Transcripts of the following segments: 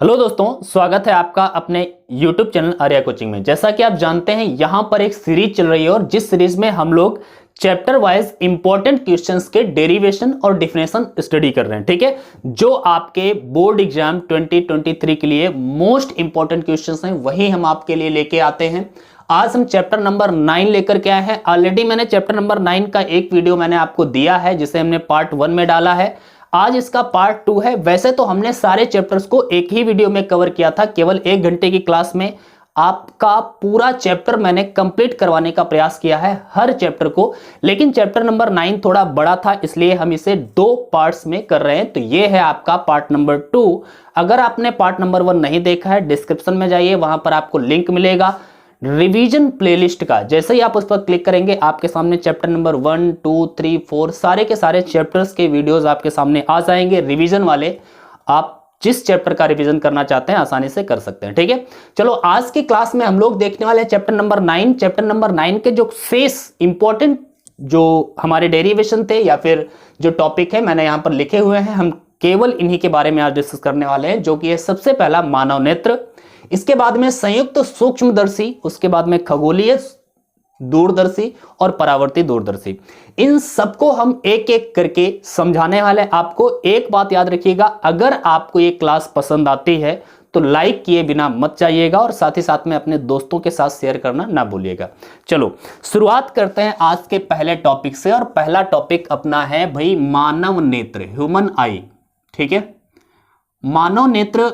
Hello दोस्तों, स्वागत है आपका अपने YouTube चैनल आर्या कोचिंग में। जैसा कि आप जानते हैं यहाँ पर एक सीरीज चल रही है और जिस सीरीज में हम लोग चैप्टर वाइज इंपॉर्टेंट क्वेश्चंस के डेरिवेशन और डिफिनेशन स्टडी कर रहे हैं। ठीक है, जो आपके बोर्ड एग्जाम 2023 के लिए मोस्ट इंपॉर्टेंट क्वेश्चंस हैं वही हम आपके लिए लेके आते हैं। आज हम चैप्टर नंबर 9 लेकर के आए हैं। ऑलरेडी मैंने चैप्टर नंबर 9 का एक वीडियो मैंने आपको दिया है जिसे हमने पार्ट 1 में डाला है। आज इसका पार्ट 2 है। वैसे तो हमने सारे चैप्टर्स को एक ही वीडियो में कवर किया था, केवल 1 घंटे की क्लास में आपका पूरा चैप्टर मैंने कंप्लीट करवाने का प्रयास किया है, हर चैप्टर को। लेकिन चैप्टर नंबर 9 थोड़ा बड़ा था, इसलिए हम इसे 2 पार्ट्स में कर रहे हैं। तो ये है आपका पार्ट नंबर 2। अगर आपने पार्ट नंबर 1 नहीं देखा है, डिस्क्रिप्शन में जाइए, वहां पर आपको लिंक मिलेगा रिवीजन प्लेलिस्ट का। जैसे ही आप उस पर क्लिक करेंगे आपके सामने चैप्टर नंबर 1, 2, 3, 4 सारे के सारे चैप्टर्स के वीडियोस आपके सामने आ जाएंगे रिवीजन वाले। आप जिस चैप्टर का रिवीजन करना चाहते हैं आसानी से कर सकते हैं। ठीक है, चलो आज की क्लास में हम लोग देखने वाले हैं चैप्टर नंबर 9। चैप्टर नंबर 9 के जो शेष इंपॉर्टेंट जो हमारे डेरिवेशन थे या फिर जो टॉपिक है मैंने यहां पर लिखे हुए हैं, हम केवल इन्हीं के बारे में आज डिस्कस करने वाले हैं। जो कि है सबसे पहला मानव नेत्र, इसके बाद में संयुक्त सूक्ष्मदर्शी, उसके बाद में खगोलीय दूरदर्शी और परावर्ती दूरदर्शी। इन सबको हम एक एक करके समझाने वाले हैं। आपको एक बात याद रखिएगा, अगर आपको ये क्लास पसंद आती है तो लाइक किए बिना मत जाइएगा और साथ ही साथ में अपने दोस्तों के साथ शेयर करना ना भूलिएगा। चलो शुरुआत करते हैं आज के पहले टॉपिक से। और पहला टॉपिक अपना है भाई मानव नेत्र, ह्यूमन आई। ठीक है, मानव नेत्र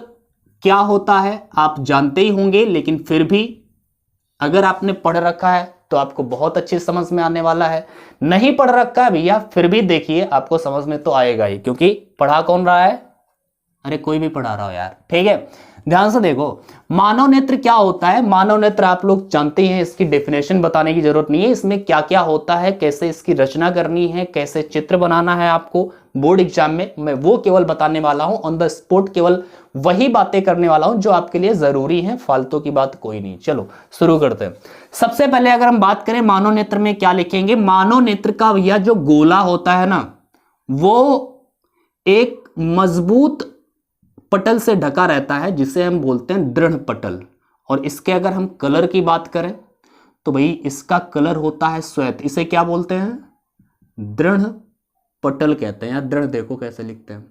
क्या होता है आप जानते ही होंगे, लेकिन फिर भी अगर आपने पढ़ रखा है तो आपको बहुत अच्छी समझ में आने वाला है। नहीं पढ़ रखा है भैया फिर भी देखिए, आपको समझ में तो आएगा ही, क्योंकि पढ़ा कौन रहा है? अरे कोई भी पढ़ा रहा हो यार। ठीक है, ध्यान से देखो, मानव नेत्र क्या होता है। मानव नेत्र आप लोग जानते हैं, इसकी डेफिनेशन बताने की जरूरत नहीं है। इसमें क्या क्या होता है, कैसे इसकी रचना करनी है, कैसे चित्र बनाना है आपको बोर्ड एग्जाम में, मैं वो केवल बताने वाला हूं ऑन द स्पॉट। केवल वही बातें करने वाला हूं जो आपके लिए जरूरी है, फालतू की बात कोई नहीं। चलो शुरू करते हैं। सबसे पहले अगर हम बात करें मानव नेत्र में क्या लिखेंगे, मानव नेत्र का भैया जो गोला होता है ना, वो एक मजबूत पटल से ढका रहता है जिसे हम बोलते हैं दृढ़ पटल। और इसके अगर हम कलर की बात करें तो भाई इसका कलर होता है श्वेत। इसे क्या बोलते हैं? दृढ़ पटल कहते हैं। या दृढ़ देखो कैसे लिखते हैं,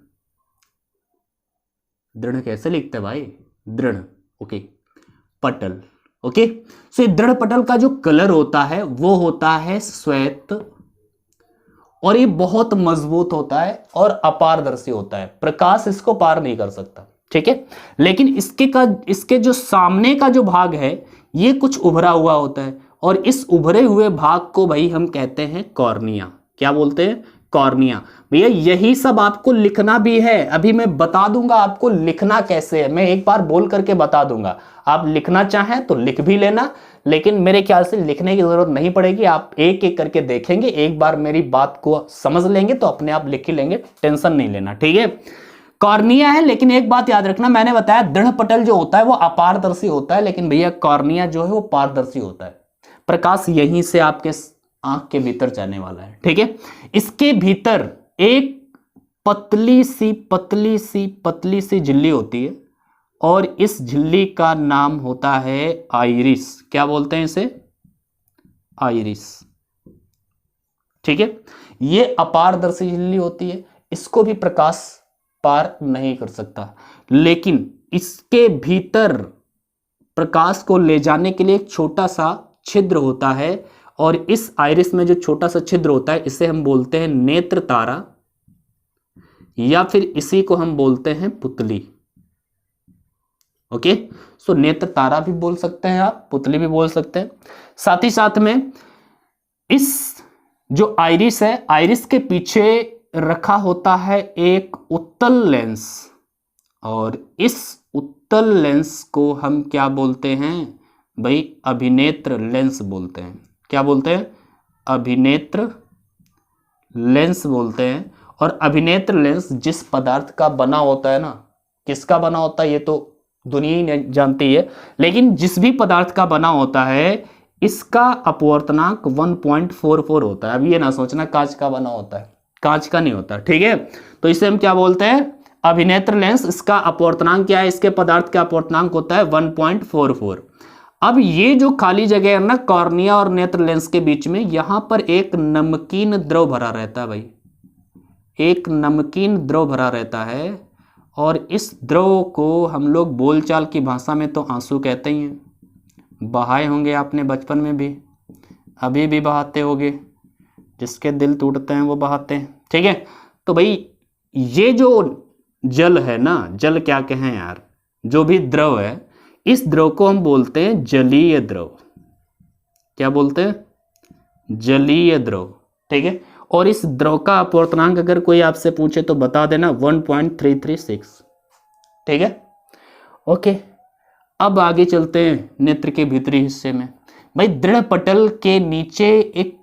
दृढ़ कैसे लिखते हैं भाई? दृढ़। ओके, पटल। ओके, सो दृढ़ पटल का जो कलर होता है वो होता है श्वेत, और ये बहुत मजबूत होता है और अपारदर्शी होता है, प्रकाश इसको पार नहीं कर सकता। ठीक है, लेकिन इसके जो सामने का जो भाग है ये कुछ उभरा हुआ होता है, और इस उभरे हुए भाग को भाई हम कहते हैं कॉर्निया। क्या बोलते हैं? कॉर्निया। भैया यही सब आपको लिखना भी है, अभी मैं बता दूंगा आपको लिखना कैसे है। मैं एक बार बोल करके बता दूंगा, आप लिखना चाहें तो लिख भी लेना, लेकिन मेरे ख्याल से लिखने की जरूरत नहीं पड़ेगी। आप एक एक करके देखेंगे, एक बार मेरी बात को समझ लेंगे तो अपने आप लिख ही लेंगे, टेंशन नहीं लेना। ठीक है, कॉर्निया है। लेकिन एक बात याद रखना, मैंने बताया दृढ़ पटल जो होता है वो अपारदर्शी होता है, लेकिन भैया कॉर्निया जो है वो पारदर्शी होता है। प्रकाश यहीं से आपके आंख के भीतर जाने वाला है। ठीक है, इसके भीतर एक पतली सी झिल्ली होती है, और इस झिल्ली का नाम होता है आइरिस। क्या बोलते हैं इसे? आइरिस। ठीक है, ये अपारदर्शी झिल्ली होती है, इसको भी प्रकाश पार नहीं कर सकता, लेकिन इसके भीतर प्रकाश को ले जाने के लिए एक छोटा सा छिद्र होता है, और इस आइरिस में जो छोटा सा छिद्र होता है इसे हम बोलते हैं नेत्र तारा, या फिर इसी को हम बोलते हैं पुतली। ओके, सो नेत्र तारा भी बोल सकते हैं आप, पुतली भी बोल सकते हैं। साथ ही साथ में इस जो आइरिस है, आइरिस के पीछे रखा होता है एक उत्तल लेंस, और इस उत्तल लेंस को हम क्या बोलते हैं भाई? अभिनेत्र लेंस बोलते हैं। क्या बोलते हैं? अभिनेत्र लेंस बोलते हैं। और अभिनेत्र लेंस जिस पदार्थ का बना होता है ना, किसका बना होता है ये तो दुनिया ही नहीं जानती है, लेकिन जिस भी पदार्थ का बना होता है इसका अपवर्तनांक 1.44 होता है। अब ये ना सोचना कांच का बना होता है, कांच का नहीं होता। ठीक है, तो इसे हम क्या बोलते हैं? अभिनेत्र लेंस, इसका अपवर्तनांक क्या है, इसके पदार्थ का अपवर्तनांक होता है 1.44। अब ये जो खाली जगह है ना कॉर्निया और नेत्र लेंस के बीच में, यहां पर एक नमकीन द्रव भरा रहता है भाई, एक नमकीन द्रव भरा रहता है। और इस द्रव को हम लोग बोलचाल की भाषा में तो आंसू कहते ही हैं। बहाए होंगे आपने बचपन में भी, अभी भी बहाते होंगे, जिसके दिल टूटते हैं वो बहाते हैं, ठीक है। तो भाई ये जो जल है ना, जल क्या कहें यार, जो भी द्रव है, इस द्रव को हम बोलते हैं जलीय द्रव। क्या बोलते हैं? जलीय द्रव, ठीक है। और इस द्रव का अपवर्तनांक अगर कोई आपसे पूछे तो बता देना 1.336, ठीक है। ओके, अब आगे चलते हैं नेत्र के भीतरी हिस्से में। भाई दृढ़ पटल के नीचे एक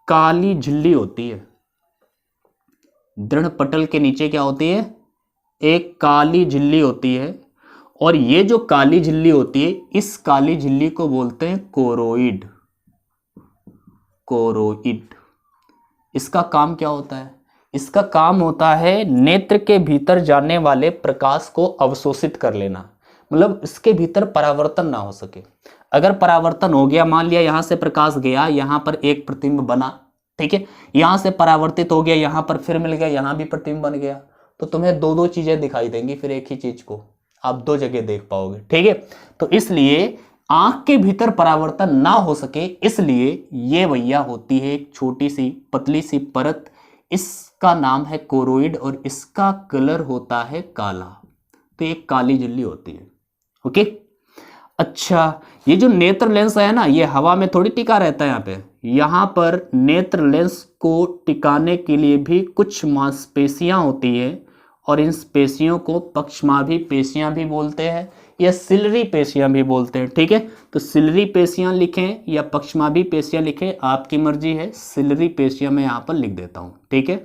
काली झिल्ली होती है। दृढ़ पटल के नीचे क्या होती है? एक काली झिल्ली होती है। और ये जो काली झिल्ली होती है, इस काली झिल्ली को बोलते हैं कोरोइड। कोरोइड, इसका काम क्या होता है? इसका काम होता है नेत्र के भीतर जाने वाले प्रकाश को अवशोषित कर लेना, मतलब इसके भीतर परावर्तन ना हो सके। अगर परावर्तन हो गया, मान लिया यहां से प्रकाश गया, यहां पर एक प्रतिबिंब बना, ठीक है, यहां से परावर्तित हो गया, यहां पर फिर मिल गया, यहां भी प्रतिबिंब बन गया, तो तुम्हें दो दो चीजें दिखाई देंगी, फिर एक ही चीज को आप दो जगह देख पाओगे, ठीक है। तो इसलिए आंख के भीतर परावर्तन ना हो सके, इसलिए ये भैया होती है एक छोटी सी पतली सी परत, इसका नाम है कोरोइड और इसका कलर होता है काला। तो एक काली झिल्ली होती है, ओके। अच्छा, ये जो नेत्र लेंस है ना, ये हवा में थोड़ी टिका रहता है। यहाँ पर नेत्र लेंस को टिकाने के लिए भी कुछ मांसपेशियां होती है, और इन पेशियों को पक्षमाभी पेशियां भी बोलते हैं या सिलरी पेशियां भी बोलते हैं, ठीक है। तो सिलरी पेशियां लिखें या पक्षमाभी पेशियां लिखें, आपकी मर्जी है। सिलरी पेशियां मैं यहां पर लिख देता हूं, ठीक है।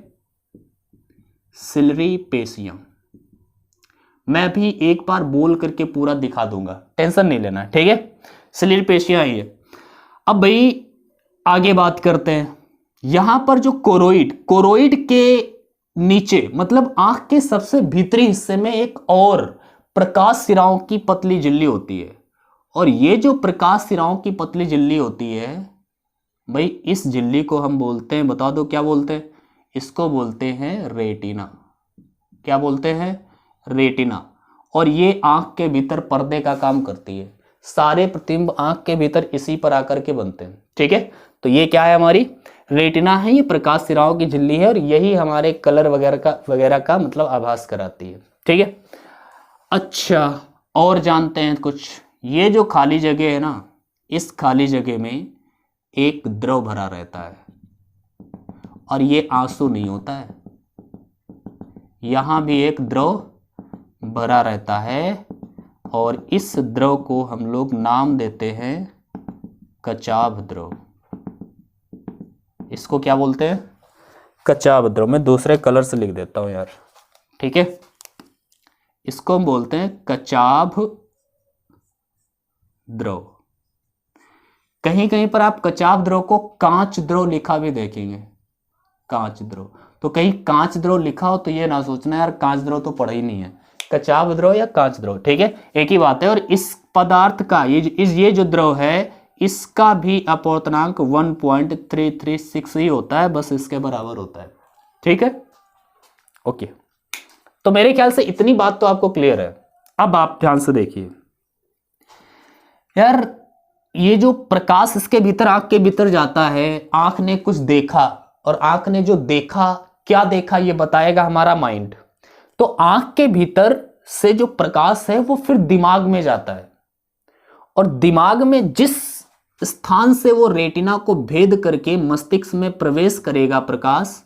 सिलरी पेशियां मैं भी एक बार बोल करके पूरा दिखा दूंगा, टेंशन नहीं लेना, ठीक है। सिलरी पेशियां ही है। अब भाई आगे बात करते हैं। यहां पर जो कोरोइड के नीचे, मतलब आंख के सबसे भीतरी हिस्से में एक और प्रकाश सिराओं की पतली झिल्ली होती है। और ये जो प्रकाश सिराओं की पतली झिल्ली होती है भाई, इस झिल्ली को हम बोलते हैं, बता दो क्या बोलते हैं? इसको बोलते हैं रेटिना। क्या बोलते हैं? रेटिना। और ये आंख के भीतर पर्दे का काम करती है। सारे प्रतिबिंब आंख के भीतर इसी पर आकर के बनते हैं, ठीक है। तो ये क्या है? हमारी रेटिना है, ये प्रकाश सिराओं की झिल्ली है, और यही हमारे कलर वगैरह का मतलब आभास कराती है, ठीक है। अच्छा, और जानते हैं कुछ। ये जो खाली जगह है ना, इस खाली जगह में एक द्रव भरा रहता है, और ये आंसू नहीं होता है। यहां भी एक द्रव भरा रहता है, और इस द्रव को हम लोग नाम देते हैं कचाभ द्रव। इसको क्या बोलते हैं? कचाभ द्रव। मैं दूसरे कलर से लिख देता हूं यार, ठीक है। इसको हम बोलते हैं कचाभ द्रव। कहीं कहीं पर आप कचाभ द्रव को कांच द्रव लिखा भी देखेंगे, कांच द्रव। तो कहीं कांच द्रव लिखा हो तो ये ना सोचना यार कांच द्रव तो पढ़ा ही नहीं है, कचाभ द्रव या कांच द्रव, ठीक है, एक ही बात है। और इस पदार्थ का ये जो द्रव है, इसका भी अपवर्तनांक 1.336 ही होता है, बस इसके बराबर होता है, ठीक है, ओके। तो मेरे ख्याल से इतनी बात तो आपको क्लियर है। अब आप ध्यान से देखिए यार, ये जो प्रकाश इसके भीतर, आंख के भीतर जाता है, आंख ने कुछ देखा, और आंख ने जो देखा, क्या देखा ये बताएगा हमारा माइंड। तो आंख के भीतर से जो प्रकाश है वो फिर दिमाग में जाता है, और दिमाग में जिस स्थान से वो रेटिना को भेद करके मस्तिष्क में प्रवेश करेगा प्रकाश,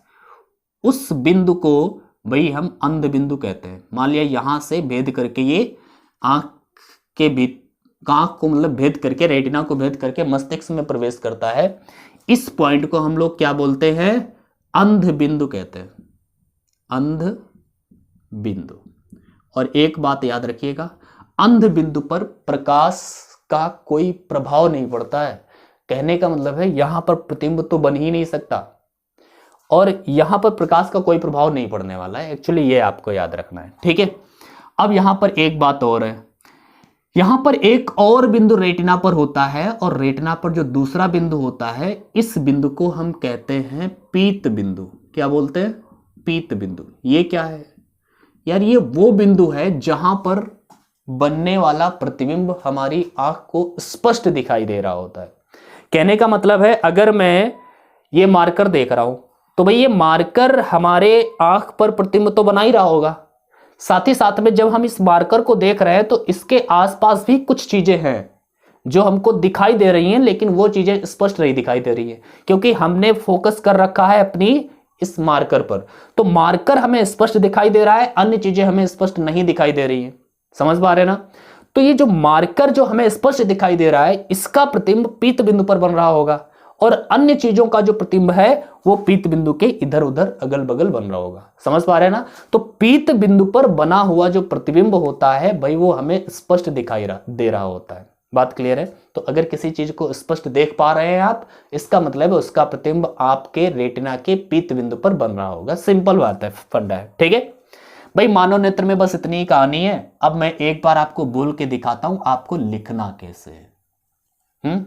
उस बिंदु को भाई हम अंध बिंदु कहते हैं। मान लिया यहां से भेद करके ये आंख को मतलब भेद करके, रेटिना को भेद करके मस्तिष्क में प्रवेश करता है। इस पॉइंट को हम लोग क्या बोलते हैं? अंध बिंदु कहते हैं, अंध बिंदु। और एक बात याद रखिएगा, अंध बिंदु पर प्रकाश का कोई प्रभाव नहीं पड़ता है। कहने का मतलब है यहां पर प्रतिबिंब तो बन ही नहीं सकता, और यहां पर प्रकाश का कोई प्रभाव नहीं पड़ने वाला है। एक्चुअली ये आपको याद रखना है, ठीक है। अब यहां पर एक बात और है, यहां पर एक और बिंदु रेटिना पर होता है, और रेटिना पर जो दूसरा बिंदु होता है, इस बिंदु को हम कहते हैं पीत बिंदु। क्या बोलते हैं? पीत बिंदु। ये क्या है यार? ये वो बिंदु है जहां पर बनने वाला प्रतिबिंब हमारी आंख को स्पष्ट दिखाई दे रहा होता है। कहने का मतलब है, अगर मैं ये मार्कर देख रहा हूं तो भाई ये मार्कर हमारे आंख पर प्रतिबिंब तो बना ही रहा होगा, साथ ही साथ में जब हम इस मार्कर को देख रहे हैं तो इसके आसपास भी कुछ चीजें हैं जो हमको दिखाई दे रही हैं, लेकिन वो चीजें स्पष्ट नहीं दिखाई दे रही है क्योंकि हमने फोकस कर रखा है अपनी इस मार्कर पर। तो मार्कर हमें स्पष्ट दिखाई दे रहा है, अन्य चीजें हमें स्पष्ट नहीं दिखाई दे रही है। समझ पा रहे ना? तो ये जो मार्कर जो हमें स्पष्ट दिखाई दे रहा है, इसका प्रतिबिंब पीत बिंदु पर बन रहा होगा, और अन्य चीजों का जो प्रतिबिंब है वो पीत बिंदु के इधर उधर अगल बगल बन रहा होगा। समझ पा रहे हैं ना? तो पीत बिंदु पर बना हुआ जो प्रतिबिंब होता है भाई, वो हमें स्पष्ट दिखाई दे रहा होता है। बात क्लियर है? तो अगर किसी चीज को स्पष्ट देख पा रहे हैं आप, इसका मतलब है उसका प्रतिबिंब आपके रेटिना के पीत बिंदु पर बन रहा होगा। सिंपल बात है, फंडा है, ठीक है भाई। मानव नेत्र में बस इतनी ही कहानी है। अब मैं एक बार आपको बोल के दिखाता हूं आपको लिखना कैसे है।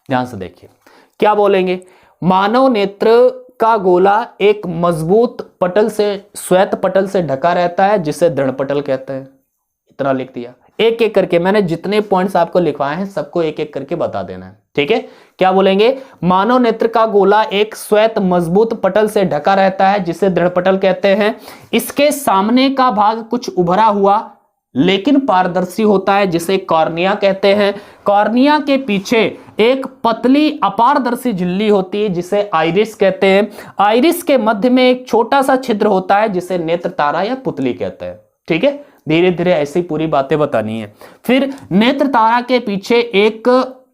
ध्यान से देखिए, क्या बोलेंगे? मानव नेत्र का गोला एक मजबूत पटल से, श्वेत पटल से ढका रहता है जिसे दृढ़ पटल कहते हैं। इतना लिख दिया। एक एक करके मैंने जितने पॉइंट्स आपको लिखवाए हैं सबको एक एक करके बता देना है, ठीक है। क्या बोलेंगे? मानव नेत्र का गोला एक श्वेत मजबूत पटल से ढका रहता है जिसे दृढ़ पटल कहते हैं। इसके सामने का भाग कुछ उभरा हुआ लेकिन पारदर्शी होता है जिसे कॉर्निया कहते हैं। कॉर्निया के पीछे एक पतली अपारदर्शी झिल्ली होती है जिसे आइरिस कहते हैं। आइरिस के मध्य में एक छोटा सा छिद्र होता है जिसे नेत्र तारा या पुतली कहते हैं, ठीक है। धीरे धीरे ऐसी पूरी बातें बतानी है। फिर नेत्र तारा के पीछे एक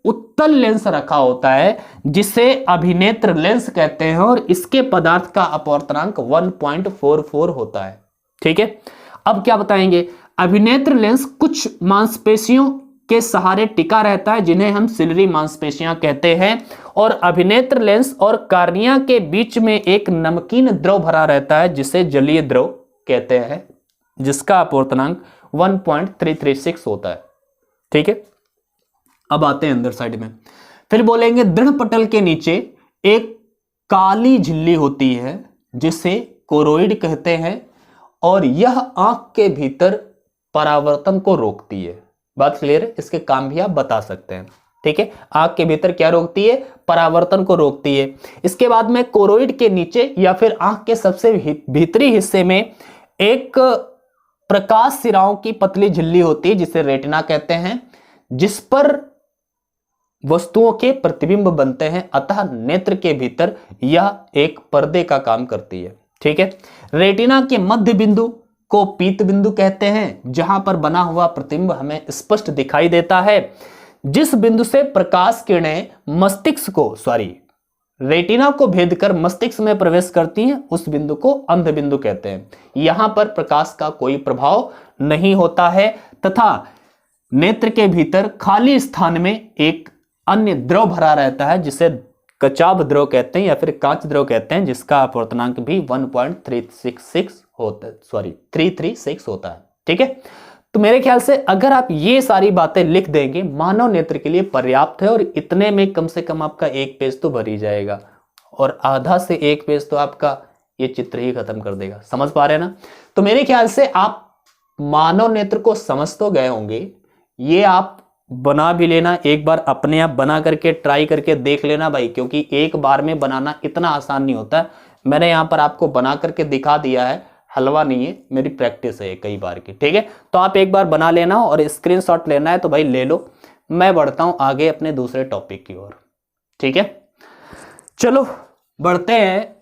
उत्तल लेंस रखा होता है जिसे अभिनेत्र लेंस कहते हैं, और इसके पदार्थ का अपवर्तनांक 1.44 होता है, ठीक है। अब क्या बताएंगे? अभिनेत्र लेंस कुछ मांसपेशियों के सहारे टिका रहता है जिन्हें हम सिलरी मांसपेशियां कहते हैं, और अभिनेत्र लेंस और कॉर्निया के बीच में एक नमकीन द्रव भरा रहता है जिसे जलीय द्रव कहते हैं, जिसका अपवर्तनांक 1.336 होता है, ठीक है। अब आते हैं अंदर साइड में। फिर बोलेंगे दृढ़ पटल के नीचे एक काली झिल्ली होती है जिसे कोरोइड कहते हैं, और यह आंख के भीतर परावर्तन को रोकती है। बात क्लियर है? इसके काम भी आप बता सकते हैं, ठीक है। आंख के भीतर क्या रोकती है? परावर्तन को रोकती है। इसके बाद में कोरोइड के नीचे या फिर आंख के सबसे भीतरी हिस्से में एक प्रकाश सिराओं की पतली झिल्ली होती है जिसे रेटिना कहते हैं, जिस पर वस्तुओं के प्रतिबिंब बनते हैं। अतः नेत्र के भीतर यह एक पर्दे का काम करती है, ठीक है। रेटिना के मध्य बिंदु को पीत बिंदु कहते हैं जहां पर बना हुआ प्रतिबिंब हमें स्पष्ट दिखाई देता है। जिस बिंदु से प्रकाश किरणें मस्तिष्क को रेटिना को भेद कर मस्तिष्क में प्रवेश करती हैं उस बिंदु को अंध बिंदु कहते हैं। यहां पर प्रकाश का कोई प्रभाव नहीं होता है तथा नेत्र के भीतर खाली स्थान में एक अन्य द्रव भरा रहता है जिसे कचाभ द्रव कहते हैं या फिर कांच द्रव कहते हैं, जिसका अपवर्तनांक भी 1.336 होता है, ठीक है। तो मेरे ख्याल से अगर आप ये सारी बातें लिख देंगे मानव नेत्र के लिए पर्याप्त है, और इतने में कम से कम आपका एक पेज तो भर ही जाएगा, और आधा से एक पेज तो आपका ये चित्र ही खत्म कर देगा। समझ पा रहे हैं ना? तो मेरे ख्याल से आप मानव नेत्र को समझ तो गए होंगे। ये आप बना भी लेना, एक बार अपने आप बना करके ट्राई करके देख लेना भाई, क्योंकि एक बार में बनाना इतना आसान नहीं होता है। मैंने यहां पर आपको बना करके दिखा दिया है, हलवा नहीं है, मेरी प्रैक्टिस है कई बार की, ठीक है। तो आप एक बार बना लेना, और स्क्रीनशॉट लेना है तो भाई ले लो। मैं बढ़ता हूं आगे अपने दूसरे टॉपिक की ओर, ठीक है। चलो बढ़ते हैं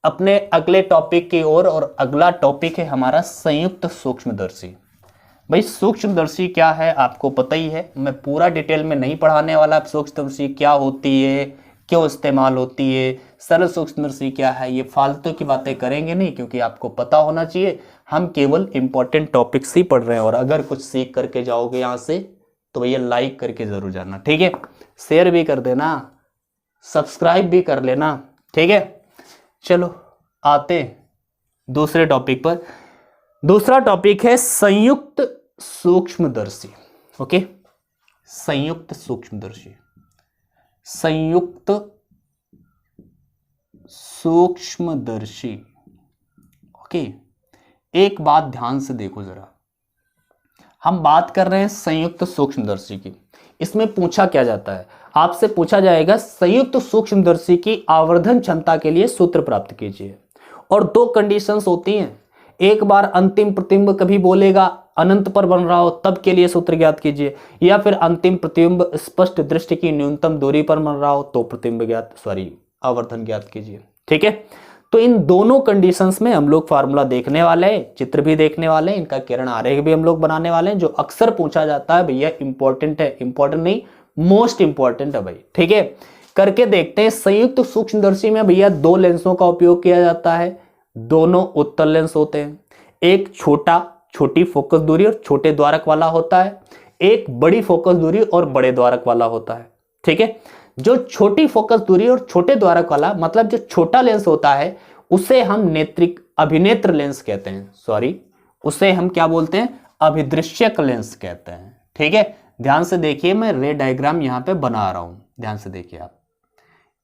अपने अगले टॉपिक की ओर, और अगला टॉपिक है हमारा संयुक्त सूक्ष्मदर्शी। भाई सूक्ष्मदर्शी क्या है आपको पता ही है, मैं पूरा डिटेल में नहीं पढ़ाने वाला। सूक्ष्मदर्शी क्या होती है, क्यों इस्तेमाल होती है, सरल सूक्ष्मदर्शी क्या है, ये फालतू की बातें करेंगे नहीं, क्योंकि आपको पता होना चाहिए। हम केवल इंपॉर्टेंट टॉपिक्स ही पढ़ रहे हैं, और अगर कुछ सीख करके जाओगे यहाँ से तो भैया लाइक करके जरूर जाना, ठीक है। शेयर भी कर देना, सब्सक्राइब भी कर लेना, ठीक है। चलो आते दूसरे टॉपिक पर। दूसरा टॉपिक है संयुक्त सूक्ष्मदर्शी। ओके, संयुक्त सूक्ष्मदर्शी, संयुक्त सूक्ष्मदर्शी। ओके, एक बात ध्यान से देखो जरा, हम बात कर रहे हैं संयुक्त सूक्ष्मदर्शी की। इसमें पूछा क्या जाता है, आपसे पूछा जाएगा संयुक्त सूक्ष्मदर्शी की आवर्धन क्षमता के लिए सूत्र प्राप्त कीजिए। और दो कंडीशंस होती हैं, एक बार अंतिम प्रतिबिंब कभी बोलेगा अनंत पर बन रहा हो तब के लिए सूत्र ज्ञात कीजिए, या फिर अंतिम प्रतिबिंब स्पष्ट दृष्टि की न्यूनतम दूरी पर बन रहा हो तो प्रतिबिंब आवर्धन ज्ञात कीजिए। ठीक है, तो इन दोनों कंडीशंस में हम लोग फार्मूला देखने वाले हैं, चित्र भी देखने वाले हैं, इनका किरण आरेख भी हम लोग बनाने वाले हैं, जो अक्सर पूछा जाता है। भैया इंपॉर्टेंट है, इंपॉर्टेंट नहीं मोस्ट इंपॉर्टेंट है भाई। ठीक है, करके देखते हैं। संयुक्त सूक्ष्मदर्शी में भैया दो लेंसों का उपयोग किया जाता है, दोनों उत्तल लेंस होते हैं। एक छोटी फोकस दूरी और छोटे द्वारक वाला होता है, एक बड़ी फोकस दूरी और बड़े द्वारक वाला होता है। ठीक है, जो छोटी फोकस दूरी और छोटे द्वारक वाला मतलब जो छोटा लेंस होता है उसे हम अभिनेत्र लेंस कहते हैं। सॉरी, उसे हम क्या बोलते हैं, अभिदृश्यक लेंस कहते हैं। ठीक है, ध्यान से देखिए, मैं रे डायग्राम यहां पे बना रहा हूं, ध्यान से देखिए आप।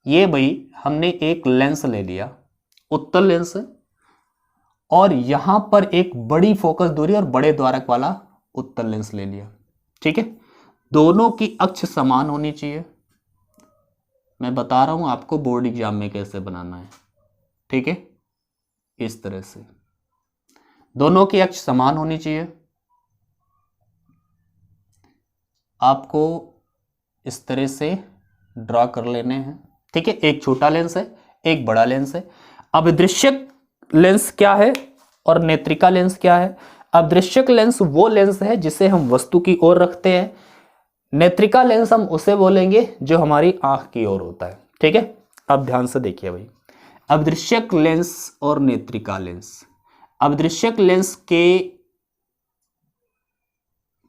ये भाई हमने एक लेंस ले लिया, उत्तल लेंस है, और यहां पर एक बड़ी फोकस दूरी और बड़े द्वारक वाला उत्तल लेंस ले लिया। ठीक है, दोनों की अक्ष समान होनी चाहिए। मैं बता रहा हूं आपको बोर्ड एग्जाम में कैसे बनाना है। ठीक है, इस तरह से दोनों की अक्ष समान होनी चाहिए। आपको इस तरह से ड्रा कर लेने हैं। ठीक है, एक छोटा लेंस है, एक बड़ा लेंस है। अभिदृश्यक लेंस क्या है और नेत्रिका लेंस क्या है? अभिदृश्यक लेंस वो लेंस है जिसे हम वस्तु की ओर रखते हैं। नेत्रिका लेंस हम उसे बोलेंगे जो हमारी आंख की ओर होता है। ठीक है, अब ध्यान से देखिए भाई, अभिदृश्यक लेंस और नेत्रिका लेंस। अभिदृश्यक लेंस के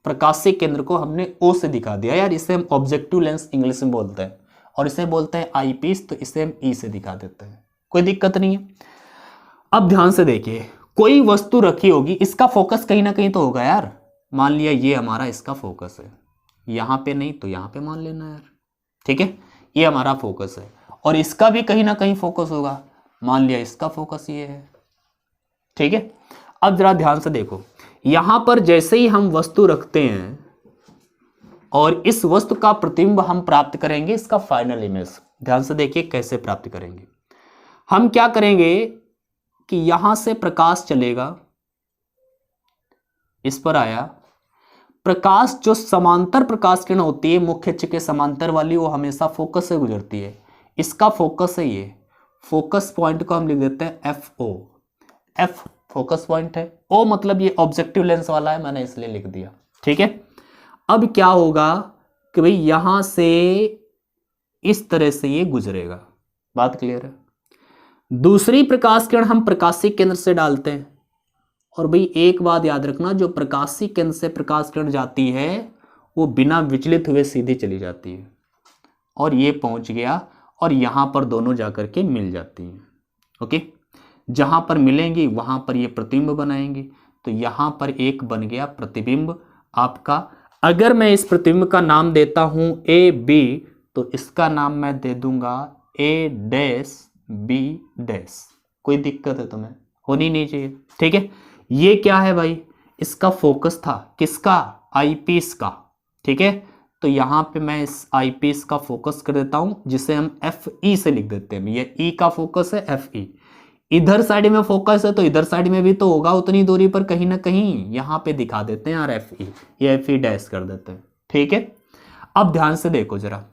प्रकाशीय केंद्र को हमने ओ से दिखा दिया। यार इसे हम ऑब्जेक्टिव लेंस इंग्लिश में बोलते हैं और इसे बोलते हैं आई पीस, तो इसे हम ई से दिखा देते हैं, कोई दिक्कत नहीं है। अब ध्यान से देखिए, कोई वस्तु रखी होगी, इसका फोकस कहीं ना कहीं तो होगा यार। मान लिया ये हमारा इसका फोकस है, यहां पे नहीं तो यहां पे मान लेना यार। ठीक है, ये हमारा फोकस है और इसका भी कहीं ना कहीं फोकस होगा। मान लिया इसका फोकस ये है। ठीक है, अब जरा ध्यान से देखो, यहां पर जैसे ही हम वस्तु रखते हैं और इस वस्तु का प्रतिबिंब हम प्राप्त करेंगे, इसका फाइनल इमेज। ध्यान से देखिए कैसे प्राप्त करेंगे। हम क्या करेंगे कि यहां से प्रकाश चलेगा, इस पर आया प्रकाश, जो समांतर प्रकाश किरण होती है मुख्य अक्ष के समांतर वाली, वो हमेशा फोकस से गुजरती है। इसका फोकस है ये, फोकस पॉइंट को हम लिख देते हैं F O. F focus point है, ओ मतलब ये ऑब्जेक्टिव लेंस वाला है, मैंने इसलिए लिख दिया। ठीक है, अब क्या होगा कि भाई यहां से इस तरह से ये गुजरेगा। बात क्लियर है? दूसरी प्रकाश किरण हम प्रकाशीय केंद्र से डालते हैं, और भाई एक बात याद रखना, जो प्रकाशीय केंद्र से प्रकाश किरण जाती है वो बिना विचलित हुए सीधी चली जाती है, और ये पहुंच गया और यहां पर दोनों जाकर के मिल जाती हैं। ओके, जहां पर मिलेंगी वहां पर ये प्रतिबिंब बनाएंगे, तो यहां पर एक बन गया प्रतिबिंब आपका। अगर मैं इस प्रतिबिंब का नाम देता हूं ए बी, तो इसका नाम मैं दे दूंगा ए डैश बी डैश। कोई दिक्कत है तुम्हें? होनी नहीं चाहिए। ठीक है, ये क्या है भाई, इसका फोकस था, किसका? आईपीस का। ठीक है, तो यहां पे मैं इस आईपीस का फोकस कर देता हूं, जिसे हम एफ ई से लिख देते हैं। ये ई का फोकस है, एफ ई। इधर साइड में फोकस है तो इधर साइड में भी तो होगा उतनी दूरी पर कहीं ना कहीं, यहां पे दिखा देते हैं यार एफ ई, ये एफ ई डैश कर देते हैं। ठीक है, अब ध्यान से देखो जरा,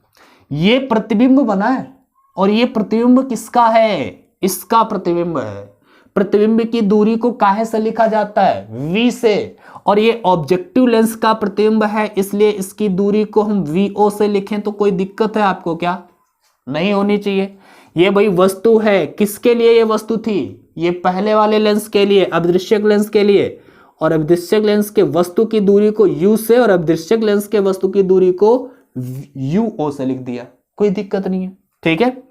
ये प्रतिबिंब बना है और ये प्रतिबिंब किसका है? इसका प्रतिबिंब है। प्रतिबिंब की दूरी को काहे से लिखा जाता है? v से, और ये ऑब्जेक्टिव लेंस का प्रतिबिंब है, इसलिए इसकी दूरी को हम vo से लिखें तो कोई दिक्कत है आपको क्या? नहीं होनी चाहिए। ये भाई वस्तु है, किसके लिए ये वस्तु थी? ये पहले वाले लेंस के लिए, अभिदृश्यक लेंस के लिए, और अभिदृश्यक लेंस के वस्तु की दूरी को u से और अभिदृश्यक लेंस के वस्तु की दूरी को uo से लिख दिया, कोई दिक्कत नहीं है। ठीक है,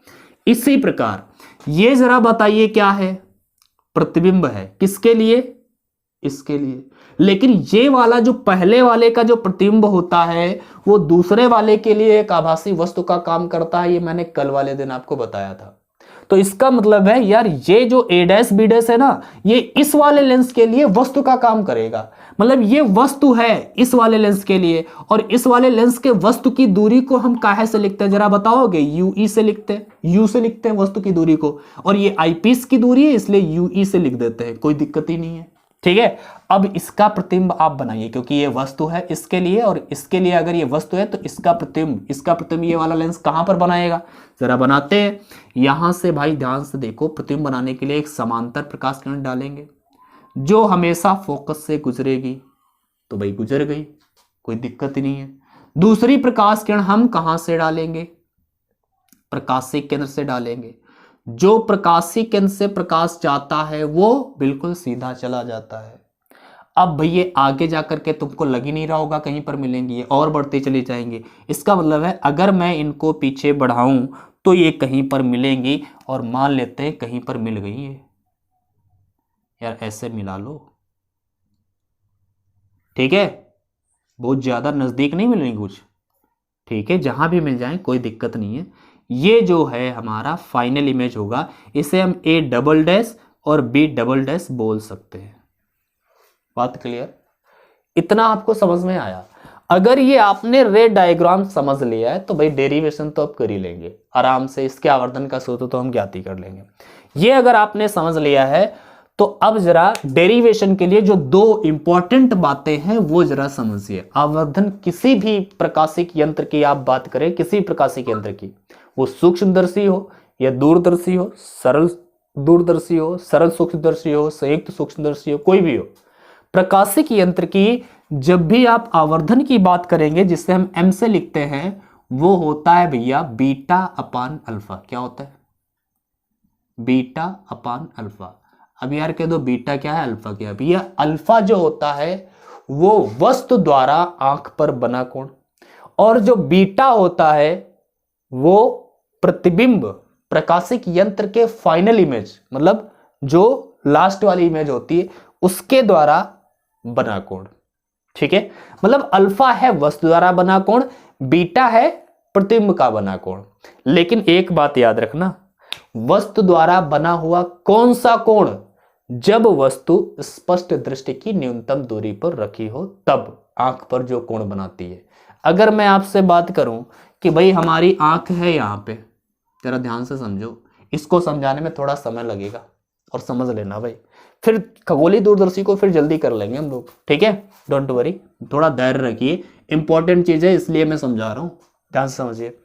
इसी प्रकार ये जरा बताइए क्या है? प्रतिबिंब है, किसके लिए, इसके लिए। लेकिन ये वाला जो पहले वाले का जो प्रतिबिंब होता है वो दूसरे वाले के लिए एक आभासी वस्तु का काम करता है, ये मैंने कल वाले दिन आपको बताया था। तो इसका मतलब है यार ये जो a डैश b डैश है ना, ये इस वाले लेंस के लिए वस्तु का काम करेगा। मतलब ये वस्तु है इस वाले लेंस के लिए, और इस वाले लेंस के वस्तु की दूरी को हम काहे से लिखते हैं जरा बताओगे? यूई से लिखते हैं, यू से लिखते हैं वस्तु की दूरी को, और ये आईपीस की दूरी है इसलिए यूई से लिख देते हैं, कोई दिक्कत ही नहीं है। ठीक है, अब इसका प्रतिबिंब आप बनाइए, क्योंकि ये वस्तु है इसके लिए और इसके लिए, अगर ये वस्तु है तो इसका प्रतिबिंब ये वाला लेंस कहां पर बनाएगा, जरा बनाते हैं। यहां से भाई ध्यान से देखो, प्रतिबिंब बनाने के लिए एक समांतर प्रकाश किरण डालेंगे जो हमेशा फोकस से गुजरेगी, तो भाई गुजर गई, कोई दिक्कत ही नहीं है। दूसरी प्रकाश किरण हम कहां से डालेंगे, प्रकाशीय केंद्र से डालेंगे। जो प्रकाशीय केंद्र से प्रकाश जाता है वो बिल्कुल सीधा चला जाता है। अब भैया आगे जाकर के तुमको लग ही नहीं रहा होगा कहीं पर मिलेंगी, ये और बढ़ते चले जाएंगे। इसका मतलब है अगर मैं इनको पीछे बढ़ाऊं तो ये कहीं पर मिलेंगी, और मान लेते हैं कहीं पर मिल गई है, यार ऐसे मिला लो, ठीक है, बहुत ज्यादा नजदीक नहीं मिलेंगी कुछ, ठीक है, जहां भी मिल जाए कोई दिक्कत नहीं है। ये जो है हमारा फाइनल इमेज होगा, इसे हम A डबल डैश और B डबल डैश बोल सकते हैं। बात क्लियर? इतना आपको समझ में आया? अगर ये आपने रे डायग्राम समझ लिया है तो भाई डेरिवेशन तो आप कर ही लेंगे आराम से, इसके आवर्धन का सूत्र तो हम ज्ञात ही कर लेंगे। ये अगर आपने समझ लिया है तो अब जरा डेरिवेशन के लिए जो दो इंपॉर्टेंट बातें हैं वो जरा समझिए। आवर्धन किसी भी प्रकाशिक यंत्र की आप बात करें, किसी प्रकाशिक यंत्र की, वो सूक्ष्मदर्शी हो या दूरदर्शी हो, सरल दूरदर्शी हो, सरल सूक्ष्मदर्शी हो, संयुक्त सूक्ष्मदर्शी हो, कोई भी हो, प्रकाशिक यंत्र की जब भी आप आवर्धन की बात करेंगे जिसे हम m से लिखते हैं, वो होता है भैया बीटा अपान अल्फा। क्या होता है? बीटा अपान अल्फा। अब यार कह दो बीटा क्या है, अल्फा क्या है? भैया अल्फा जो होता है वो वस्तु द्वारा आंख पर बना कोण, और जो बीटा होता है वो प्रतिबिंब, प्रकाशिक यंत्र के फाइनल इमेज, मतलब जो लास्ट वाली इमेज होती है उसके द्वारा बना कोण। ठीक है, मतलब अल्फा है वस्तु द्वारा बना कोण, बीटा है प्रतिबिंब का बना कोण। लेकिन एक बात याद रखना, वस्तु द्वारा बना हुआ कौन सा कोण? जब वस्तु स्पष्ट दृष्टि की न्यूनतम दूरी पर रखी हो तब आंख पर जो कोण बनाती है। अगर मैं आपसे बात करूं कि भाई हमारी आंख है यहां पे, जरा ध्यान से समझो, इसको समझाने में थोड़ा समय लगेगा और समझ लेना भाई, फिर खगोलीय दूरदर्शी को फिर जल्दी कर लेंगे हम लोग, ठीक है, डोंट वरी, थोड़ा धैर्य रखिए, इंपॉर्टेंट चीज है इसलिए मैं समझा रहा हूं, ध्यान से समझिए।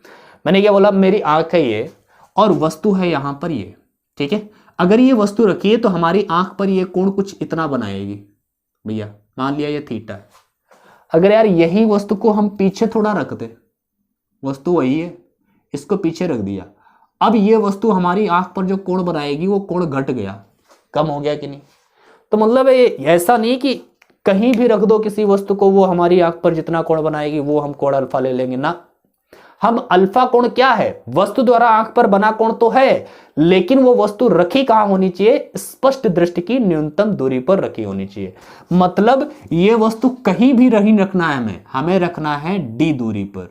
मैंने क्या बोला, मेरी आंख है ये और वस्तु है यहां पर ये, ठीक है, अगर ये वस्तु रखी है तो हमारी आंख पर ये कोण कुछ इतना बनाएगी भैया, मान लिया ये थीटा है। अगर यार यही वस्तु को हम पीछे थोड़ा रख दे, वस्तु वही है, इसको पीछे रख दिया, अब ये वस्तु हमारी आंख पर जो कोण बनाएगी वो कोण घट गया, कम हो गया कि नहीं? तो मतलब ऐसा नहीं कि कहीं भी रख दो किसी वस्तु को वो हमारी आंख पर जितना कोण बनाएगी वो हम कोण अल्फा ले लेंगे ना। हम अल्फा कोण क्या है? वस्तु द्वारा आंख पर बना कोण तो है, लेकिन वो वस्तु रखी कहां होनी चाहिए? स्पष्ट दृष्टि की न्यूनतम दूरी पर रखी होनी चाहिए। मतलब ये वस्तु कहीं भी नहीं रखना है, हमें रखना है डी दूरी पर,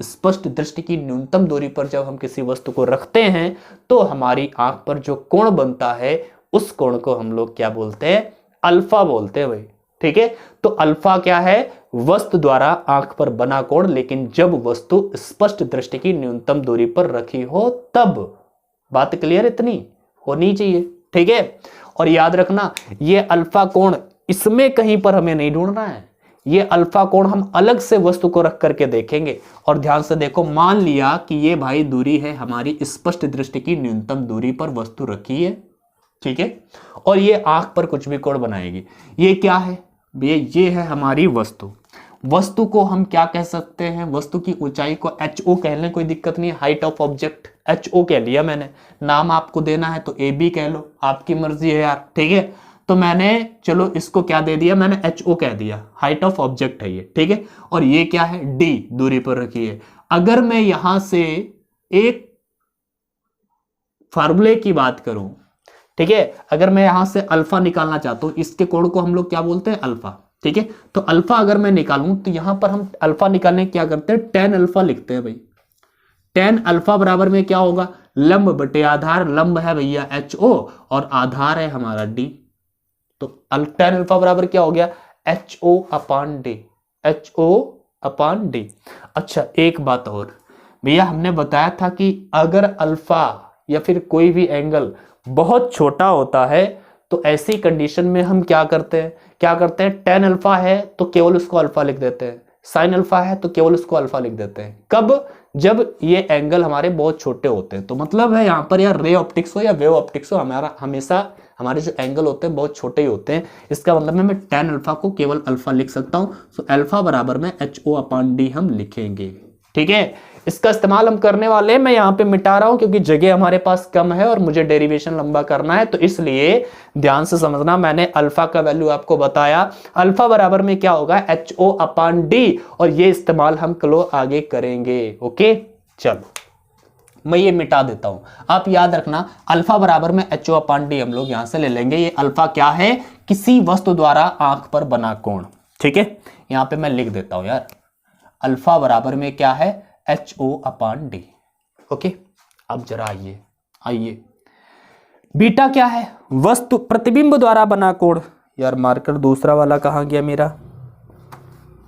स्पष्ट दृष्टि की न्यूनतम दूरी पर। जब हम किसी वस्तु को रखते हैं तो हमारी आंख पर जो कोण बनता है उस कोण को हम लोग क्या बोलते हैं? अल्फा बोलते हैं भाई, ठीक है। तो अल्फा क्या है? वस्तु द्वारा आंख पर बना कोण, लेकिन जब वस्तु स्पष्ट दृष्टि की न्यूनतम दूरी पर रखी हो तब। बात क्लियर इतनी होनी चाहिए, ठीक है। और याद रखना ये अल्फा कोण इसमें कहीं पर हमें नहीं ढूंढना है, ये अल्फा कोण हम अलग से वस्तु को रख करके देखेंगे। और ध्यान से देखो, मान लिया कि ये भाई दूरी है हमारी स्पष्ट दृष्टि की न्यूनतम दूरी पर वस्तु रखी है, ठीक है, और ये आंख पर कुछ भी कोण बनाएगी। ये क्या है? ये है हमारी वस्तु। वस्तु को हम क्या कह सकते हैं? वस्तु की ऊंचाई को HO कह लें, कोई दिक्कत नहीं है, हाइट ऑफ ऑब्जेक्ट HO कह लिया मैंने। नाम आपको देना है तो AB कह लो, आपकी मर्जी है यार, ठीक है। तो मैंने चलो इसको क्या दे दिया, मैंने HO कह दिया, हाइट ऑफ ऑब्जेक्ट है ये, ठीक है। और ये क्या है? D दूरी पर रखी है। अगर मैं यहां से एक फार्मूले की बात करूं ठीक है। अगर मैं यहां से अल्फा निकालना चाहता हूं, इसके कोण को हम लोग क्या बोलते हैं, अल्फा, ठीक है। तो अल्फा अगर मैं निकालूं तो यहां पर हम अल्फा निकालने क्या करते हैं, टेन अल्फा लिखते हैं भाई। टेन अल्फा बराबर में क्या होगा, लंब बटे आधार, लंब है भैया HO और आधार है हमारा D। तो टेन अल्फा बराबर क्या हो गया, HO अपान D, HO अपान D। अच्छा एक बात और भैया, हमने बताया था कि अगर अल्फा या फिर कोई भी एंगल बहुत छोटा होता है तो ऐसी कंडीशन में हम क्या करते हैं, टेन अल्फा है तो केवल उसको अल्फा लिख देते हैं, साइन अल्फा है तो केवल उसको अल्फा लिख देते हैं। कब, जब ये एंगल हमारे बहुत छोटे होते हैं। तो मतलब है यहाँ पर यार रे ऑप्टिक्स हो या वेव ऑप्टिक्स हो, हमारा हमेशा हमारे जो एंगल होते हैं बहुत छोटे ही होते हैं। इसका मतलब है मैं टेन अल्फा को केवल अल्फा लिख सकता हूँ। सो अल्फा बराबर में HO अपान D हम लिखेंगे, ठीक है। इसका इस्तेमाल हम करने वाले हैं, मैं यहाँ पे मिटा रहा हूं क्योंकि जगह हमारे पास कम है और मुझे डेरिवेशन लंबा करना है, तो इसलिए ध्यान से समझना। मैंने अल्फा का वैल्यू आपको बताया, अल्फा बराबर में क्या होगा, HO अपान D, और ये इस्तेमाल हम कल आगे करेंगे। ओके चलो मैं ये मिटा देता हूं, आप याद रखना अल्फा बराबर में HO अपान D हम लोग यहां से ले लेंगे। ये अल्फा क्या है, किसी वस्तु द्वारा आंख पर बना कोण, ठीक है। यहां पे मैं लिख देता हूं यार, अल्फा बराबर में क्या है, HO अपान D। ओके अब जरा आइए बीटा क्या है, वस्तु प्रतिबिंब द्वारा बना कोण। यार मार्कर दूसरा वाला कहां गया मेरा,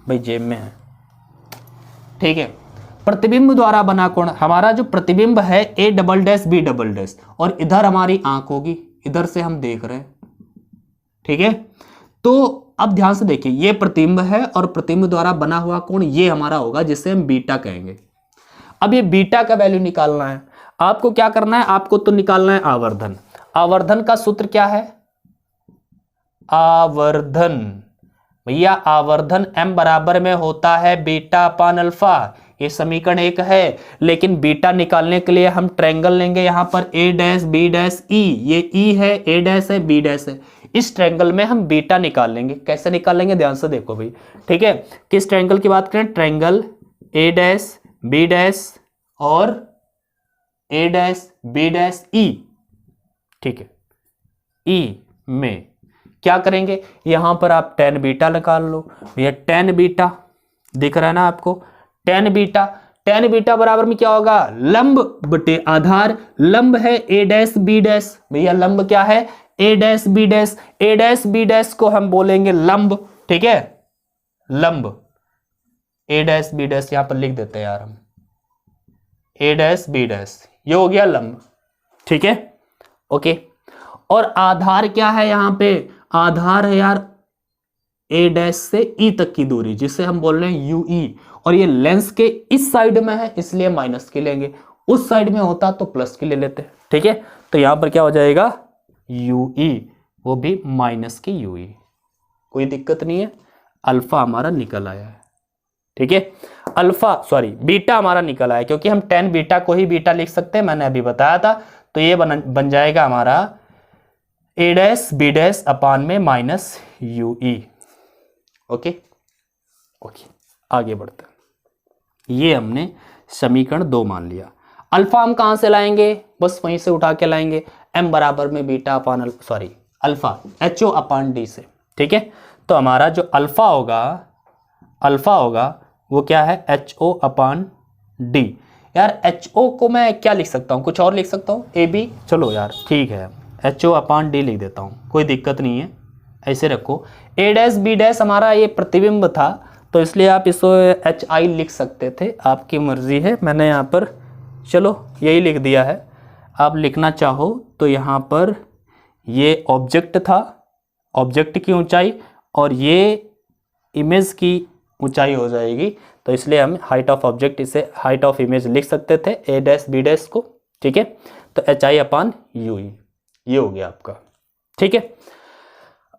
भाई जेब में है, ठीक है। प्रतिबिंब द्वारा बना कोण, हमारा जो प्रतिबिंब है A double dash B double dash, और इधर हमारी आंख होगी, इधर से हम देख रहे हैं, ठीक है। तो अब ध्यान से देखिए, ये प्रतिबिंब है और प्रतिबिंब द्वारा बना हुआ कोण ये हमारा होगा, जिसे हम बीटा कहेंगे। अब ये बीटा का वैल्यू निकालना है, आपको क्या करना है, आपको तो निकालना है आवर्धन। आवर्धन का सूत्र क्या है, आवर्धन भैया, आवर्धन M बराबर में होता है बीटा अपान अल्फा। ये समीकरण 1 है, लेकिन बीटा निकालने के लिए हम ट्रायंगल लेंगे। यहां पर A dash B dash E, ये E है, A डैश है, B डैश है, इस ट्रायंगल में हम बीटा निकाल लेंगे। कैसे निकालेंगे, ध्यान से देखो भाई, ठीक है। किस ट्रायंगल की बात करें, triangle A dash B dash और A dash B dash E, ठीक है। E में क्या करेंगे, यहां पर आप टेन बीटा निकाल लो भैया। टेन बीटा दिख रहा है ना आपको, टेन बीटा बराबर में क्या होगा, लंब बटे आधार। लंब है A डैश B डैश, भैया लंब क्या है, A dash B dash. A dash B dash को हम बोलेंगे लंब, ठीक है, लंब। A डैश B डैश यहां पर लिख देते हैं यार हम, A डैश B डैश, ये हो गया लंब, ठीक है, ओके। और आधार क्या है, यहां पे आधार है यार A डैश से E तक की दूरी, जिसे हम बोल रहे हैं UE, और ये लेंस के इस साइड में है इसलिए माइनस की लेंगे, उस साइड में होता तो प्लस की ले लेते, ठीक है। तो यहां पर क्या हो जाएगा, UE, वो भी माइनस की UE, कोई दिक्कत नहीं है। अल्फा हमारा निकल आया है, ठीक है, बीटा हमारा निकल आया, क्योंकि हम टेन बीटा को ही बीटा लिख सकते हैं, मैंने अभी बताया था। तो ये बन जाएगा हमारा A डैश B डैश अपान में माइनस UE। ओके आगे बढ़ते हैं। ये हमने समीकरण 2 मान लिया। अल्फा हम कहां से लाएंगे, बस वहीं से उठा के लाएंगे, M बराबर में बीटा अपान अल्फा HO अपान D से, ठीक है। तो हमारा जो अल्फा होगा वो क्या है, HO अपान D। यार HO को मैं क्या लिख सकता हूँ, कुछ और लिख सकता हूँ, AB, चलो यार ठीक है, HO अपान D लिख देता हूँ, कोई दिक्कत नहीं है, ऐसे रखो। A डैश B डैश हमारा ये प्रतिबिंब था, तो इसलिए आप इसको HI लिख सकते थे, आपकी मर्जी है। मैंने यहाँ पर चलो यही लिख दिया है, आप लिखना चाहो तो यहाँ पर ये ऑब्जेक्ट था, ऑब्जेक्ट की ऊंचाई, और ये इमेज की ऊंचाई हो जाएगी, तो इसलिए हम हाइट ऑफ ऑब्जेक्ट, इसे हाइट ऑफ इमेज लिख सकते थे A डैश B डैश को, ठीक है। तो HI अपान UE, ये हो गया आपका, ठीक है।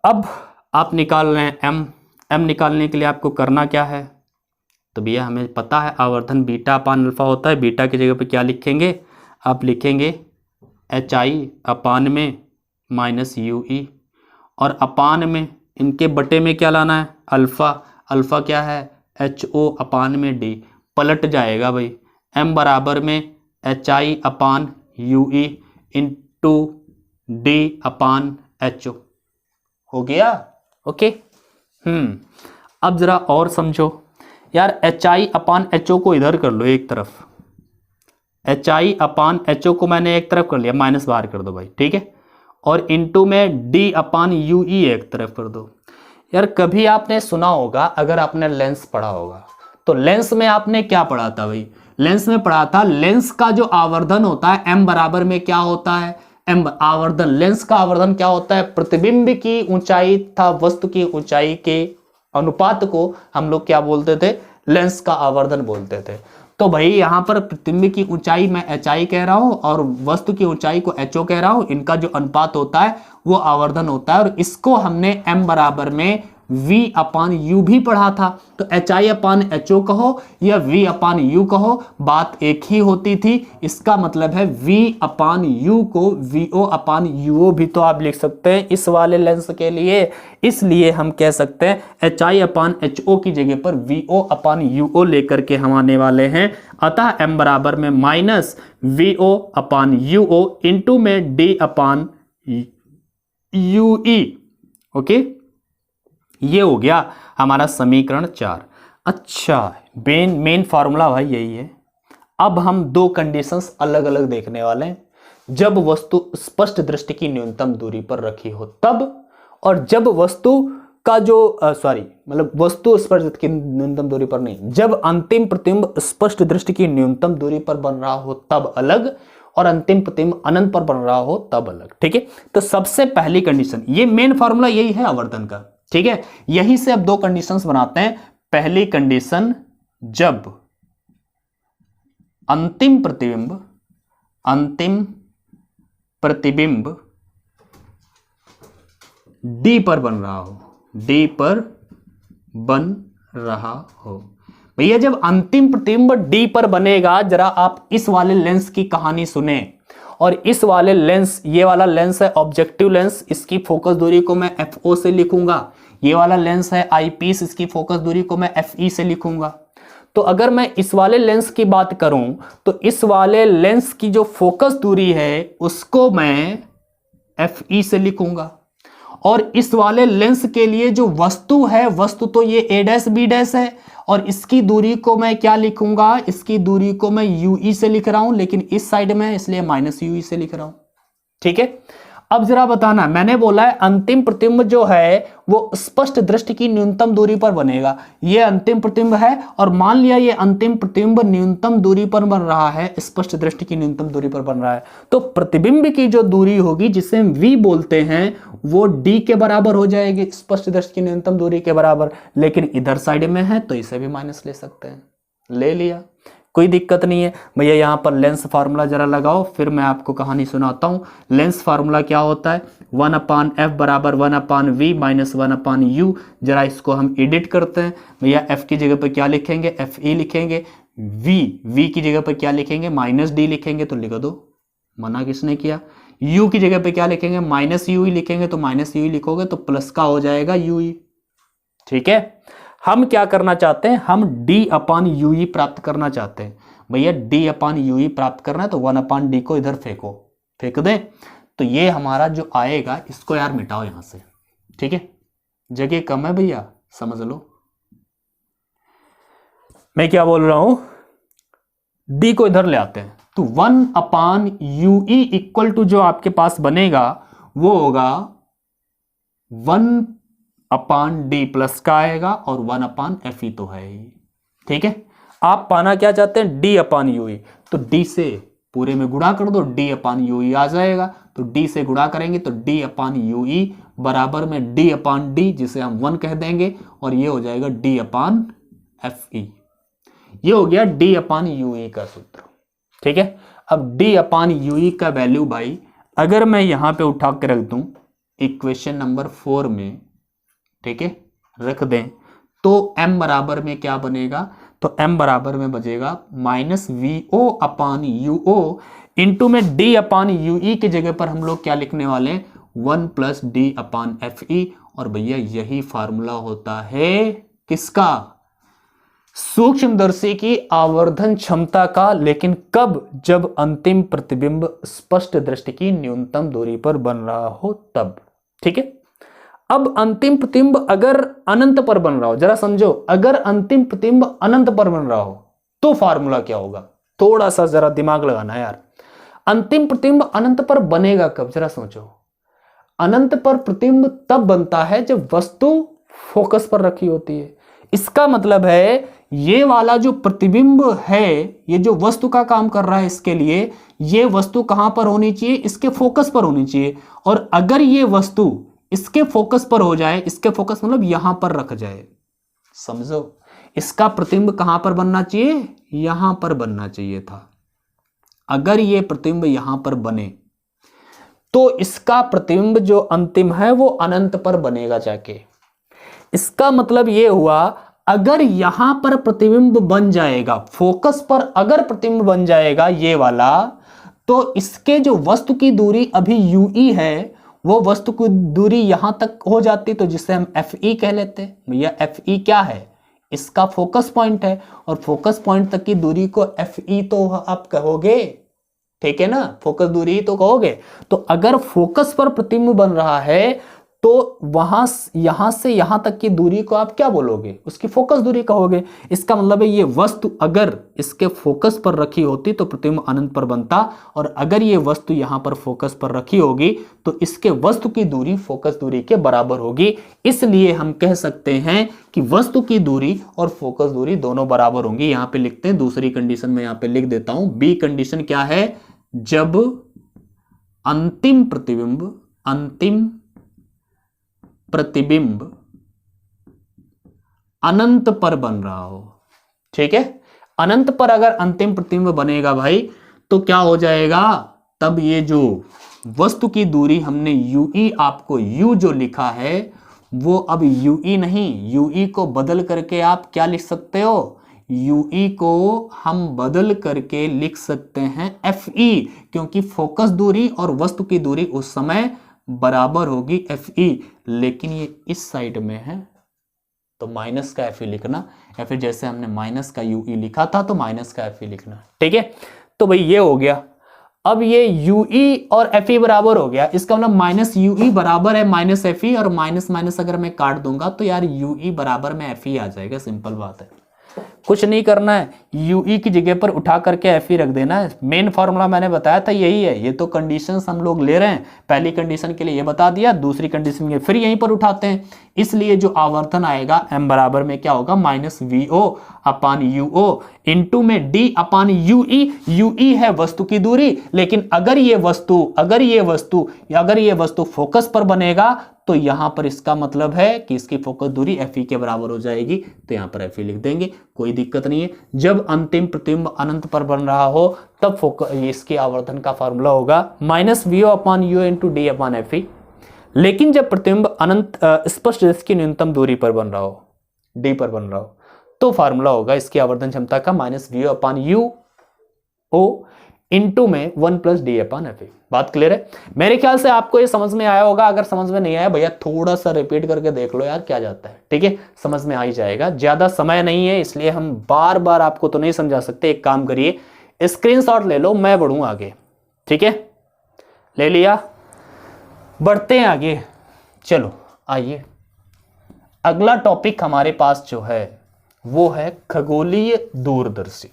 अब आप निकाल रहे हैं M निकालने के लिए आपको करना क्या है, तो भैया हमें पता है आवर्धन बीटा अपान अल्फा होता है। बीटा की जगह पे क्या लिखेंगे, आप लिखेंगे HI अपान में माइनस UE, और अपान में इनके बटे में क्या लाना है, अल्फा क्या है, HO अपान में D, पलट जाएगा भाई, M बराबर में HI अपान UE इंटू डी अपान एच ओ। हो गया? ओके। अब जरा और समझो यार, H I upon H O को इधर कर लो एक तरफ, H I upon H O को मैंने एक तरफ कर लिया, माइनस बाहर कर दो भाई, ठीक है। और इनटू में डी अपान यू ई एक तरफ कर दो। यार कभी आपने सुना होगा, अगर आपने लेंस पढ़ा होगा तो लेंस में आपने क्या पढ़ा था भाई? लेंस में पढ़ा था लेंस का जो आवर्धन होता है एम बराबर में क्या होता है? एम आवर्धन, लेंस का आवर्धन क्या होता है? प्रतिबिंब की ऊंचाई तथा वस्तु की ऊंचाई के अनुपात को हम लोग क्या बोलते थे? लेंस का आवर्धन बोलते थे। तो भाई यहां पर प्रतिबिंब की ऊंचाई मैं एच आई कह रहा हूं और वस्तु की ऊंचाई को एच ओ कह रहा हूं, इनका जो अनुपात होता है वो आवर्धन होता है। और इसको हमने एम बराबर में V अपान यू भी पढ़ा था। तो H I upon H O कहो या V अपान यू कहो, बात एक ही होती थी। इसका मतलब है V अपान यू को VO अपान यूओ भी तो आप लिख सकते हैं इस वाले लेंस के लिए। इसलिए हम कह सकते हैं H I upon H O की जगह पर VO अपान यूओ लेकर के हम आने वाले हैं। अतः m बराबर में माइनस VO अपान यूओ इंटू में D अपान यूई। ओके, ये हो गया हमारा समीकरण 4। अच्छा, मेन फार्मूला भाई यही है। अब हम दो कंडीशंस अलग अलग देखने वाले हैं, जब वस्तु स्पष्ट दृष्टि की न्यूनतम दूरी पर रखी हो तब, और जब वस्तु का जो मतलब वस्तु स्पष्ट दृष्टि की न्यूनतम दूरी पर नहीं, जब अंतिम प्रतिबिंब स्पष्ट दृष्टि की न्यूनतम दूरी पर बन रहा हो तब अलग, और अंतिम प्रतिबिंब अनंत पर बन रहा हो तब अलग। ठीक है, तो सबसे पहली कंडीशन, ये मेन फार्मूला यही है आवर्धन का। ठीक है, यही से अब दो कंडीशंस बनाते हैं। पहली कंडीशन, जब अंतिम प्रतिबिंब डी पर बन रहा हो, भैया जब अंतिम प्रतिबिंब डी पर बनेगा, जरा आप इस वाले लेंस की कहानी सुने। और इस वाले लेंस, ये वाला लेंस है ऑब्जेक्टिव लेंस, इसकी फोकस दूरी को मैं FO से लिखूंगा। ये वाला लेंस है आईपीस, इसकी फोकस दूरी को मैं FE से लिखूंगा। तो अगर मैं इस वाले लेंस की बात करूं तो इस वाले लेंस की जो फोकस दूरी है उसको मैं FE से लिखूंगा। और इस वाले लेंस के लिए जो वस्तु है, वस्तु तो ये A डैश B डैश है, और इसकी दूरी को मैं क्या लिखूंगा? इसकी दूरी को मैं UE से लिख रहा हूं, लेकिन इस साइड में इसलिए माइनस UE से लिख रहा हूं। ठीक है, अब जरा बताना, मैंने बोला है अंतिम प्रतिबिंब जो है वो स्पष्ट दृष्टि की न्यूनतम दूरी पर बनेगा। ये अंतिम प्रतिबिंब है, और मान लिया ये अंतिम प्रतिबिंब न्यूनतम दूरी पर बन रहा है, स्पष्ट दृष्टि की न्यूनतम दूरी पर बन रहा है, तो प्रतिबिंब की जो दूरी होगी जिसे हम V बोलते हैं वो D के बराबर हो जाएगी, स्पष्ट दृष्टि की न्यूनतम दूरी के बराबर। लेकिन इधर साइड में है तो इसे भी माइनस ले सकते हैं, ले लिया, कोई दिक्कत नहीं है। भैया यहाँ पर लेंस फार्मूला जरा लगाओ, फिर मैं आपको कहानी सुनाता हूँ। लेंस फार्मूला क्या होता है? 1/f बराबर 1/v माइनस 1/u। जरा इसको हम एडिट करते हैं। भैया f की जगह पर क्या लिखेंगे? FE लिखेंगे। v की जगह पर क्या लिखेंगे? -d लिखेंगे, तो लिख दो, मना किसने किया। u की जगह पर क्या लिखेंगे? -ue लिखेंगे, तो -ue लिखोगे तो प्लस का हो जाएगा ue। ठीक है, हम क्या करना चाहते हैं? हम D/UE प्राप्त करना चाहते हैं। भैया D/UE प्राप्त करना है तो 1/D को इधर फेंक दें, तो ये हमारा जो आएगा, इसको यार मिटाओ यहां से। ठीक है, जगह कम है भैया, समझ लो मैं क्या बोल रहा हूं। D को इधर ले आते हैं, तो 1/UE इक्वल टू जो आपके पास बनेगा वो होगा 1/D प्लस का आएगा, और 1/FE तो है ही। ठीक है, आप पाना क्या चाहते हैं? D/UE, तो D से पूरे में गुणा कर दो, D/UE आ जाएगा। तो D से गुणा करेंगे तो D/UE बराबर में D/D, जिसे हम 1 कह देंगे, और ये हो जाएगा D/FE। ये हो गया D/UE का सूत्र। ठीक है, अब D/UE का वैल्यू भाई अगर मैं यहां पे उठा के रख दूं इक्वेशन नंबर 4 में, ठीक है, रख दें, तो m बराबर में क्या बनेगा? तो m बराबर में बचेगा -VO/UO इंटू में D/UE की जगह पर हम लोग क्या लिखने वाले हैं? 1 + D/FE। और भैया यही फार्मूला होता है किसका? सूक्ष्मदर्शी की आवर्धन क्षमता का, लेकिन कब? जब अंतिम प्रतिबिंब स्पष्ट दृष्टि की न्यूनतम दूरी पर बन रहा हो तब। ठीक है, अब अंतिम प्रतिबिंब अगर अनंत पर बन रहा हो, जरा समझो, अगर अंतिम प्रतिबिंब अनंत पर बन रहा हो तो फार्मूला क्या होगा? थोड़ा सा जरा दिमाग लगाना यार। अंतिम प्रतिबिंब अनंत पर बनेगा कब? जरा सोचो। अनंत पर प्रतिबिंब तब बनता है जब वस्तु फोकस पर रखी होती है। इसका मतलब है ये वाला जो प्रतिबिंब है, ये जो वस्तु का काम कर रहा है, इसके लिए ये वस्तु कहां पर होनी चाहिए? इसके फोकस पर होनी चाहिए। और अगर ये वस्तु इसके फोकस पर हो जाए, इसके फोकस मतलब यहां पर रख जाए, समझो, इसका प्रतिबिंब कहां पर बनना चाहिए? यहां पर बनना चाहिए था। अगर ये प्रतिबिंब यहां पर बने तो इसका प्रतिबिंब जो अंतिम है वो अनंत पर बनेगा जाके। इसका मतलब ये हुआ, अगर यहां पर प्रतिबिंब बन जाएगा, फोकस पर अगर प्रतिबिंब बन जाएगा ये वाला, तो इसके जो वस्तु की दूरी अभी ui है, वो वस्तु की दूरी यहां तक हो जाती, तो जिसे हम Fe कह लेते हैं। भैया Fe क्या है? इसका फोकस पॉइंट है, और फोकस पॉइंट तक की दूरी को Fe तो आप कहोगे, ठीक है ना, फोकस दूरी तो कहोगे। तो अगर फोकस पर प्रतिबिंब बन रहा है तो यहां से यहां तक की दूरी को आप क्या बोलोगे? उसकी फोकस दूरी कहोगे। इसका मतलब है ये वस्तु अगर इसके फोकस पर रखी होती तो प्रतिबिंब अनंत पर बनता, और अगर ये वस्तु यहां पर फोकस पर रखी होगी तो इसके वस्तु की दूरी फोकस दूरी के बराबर होगी। इसलिए हम कह सकते हैं कि वस्तु की दूरी और फोकस दूरी दोनों बराबर होंगी। यहां पे लिखते हैं दूसरी कंडीशन में, यहां पे लिख देता हूं। बी कंडीशन क्या है? जब अंतिम प्रतिबिंब अनंत पर बन रहा हो। ठीक है, अनंत पर अगर अंतिम प्रतिबिंब बनेगा भाई तो क्या हो जाएगा? तब ये जो वस्तु की दूरी हमने ui, आपको u जो लिखा है वो अब ui नहीं, ui को बदल करके आप क्या लिख सकते हो? ui को हम बदल करके लिख सकते हैं fe, क्योंकि फोकस दूरी और वस्तु की दूरी उस समय बराबर होगी fe, लेकिन ये इस साइड में है तो माइनस का fe लिखना, या फिर जैसे हमने माइनस का ui लिखा था तो माइनस का fe लिखना। ठीक है, तो भाई ये हो गया। अब ये ui और fe बराबर हो गया, इसका मतलब माइनस ui बराबर है माइनस fe, और माइनस माइनस अगर मैं काट दूंगा तो यार ui बराबर में fe आ जाएगा। सिंपल बात है, कुछ नहीं करना है, ui की जगह पर उठा करके fe रख देना है। मेन फॉर्मूला मैंने बताया था यही है। ये तो कंडीशंस हम लोग ले रहे हैं, पहली कंडीशन के लिए ये बता दिया, दूसरी कंडीशन के फिर यहीं पर उठाते हैं। इसलिए जो आवर्तन आएगा m बराबर में क्या होगा? माइनस vo अपान uo इंटू में d अपान ui। ui है वस्तु की दूरी, लेकिन अगर ये वस्तु फोकस पर बनेगा तो यहां पर इसका मतलब है कि इसकी फोकस दूरी fe के बराबर हो जाएगी, तो यहां पर fe लिख देंगे, कोई दिक्कत नहीं है। जब अंतिम प्रतिबिंब अनंत पर बन रहा हो तब इसके आवर्तन का फार्मूला होगा माइनस vo अपान u इंटू डी अपान fe। लेकिन जब प्रतिबिंब अनंत स्पष्ट इसकी न्यूनतम दूरी पर बन रहा हो, d पर बन रहा हो, तो फार्मूला होगा इसकी आवर्तन क्षमता का माइनस vo अपान u o इंटू में 1 प्लस डी अपान fe। बात क्लियर है? मेरे ख्याल से आपको ये समझ में आया होगा। अगर समझ में नहीं आया भैया थोड़ा सा रिपीट करके देख लो यार, क्या जाता है। ठीक है, समझ में आ ही जाएगा। ज्यादा समय नहीं है इसलिए हम बार बार आपको तो नहीं समझा सकते। एक काम करिए, स्क्रीनशॉट ले लो, मैं बढ़ूं आगे। ठीक है, ले लिया, बढ़ते हैं आगे। चलो आइए, अगला टॉपिक हमारे पास जो है वो है खगोलीय दूरदर्शी।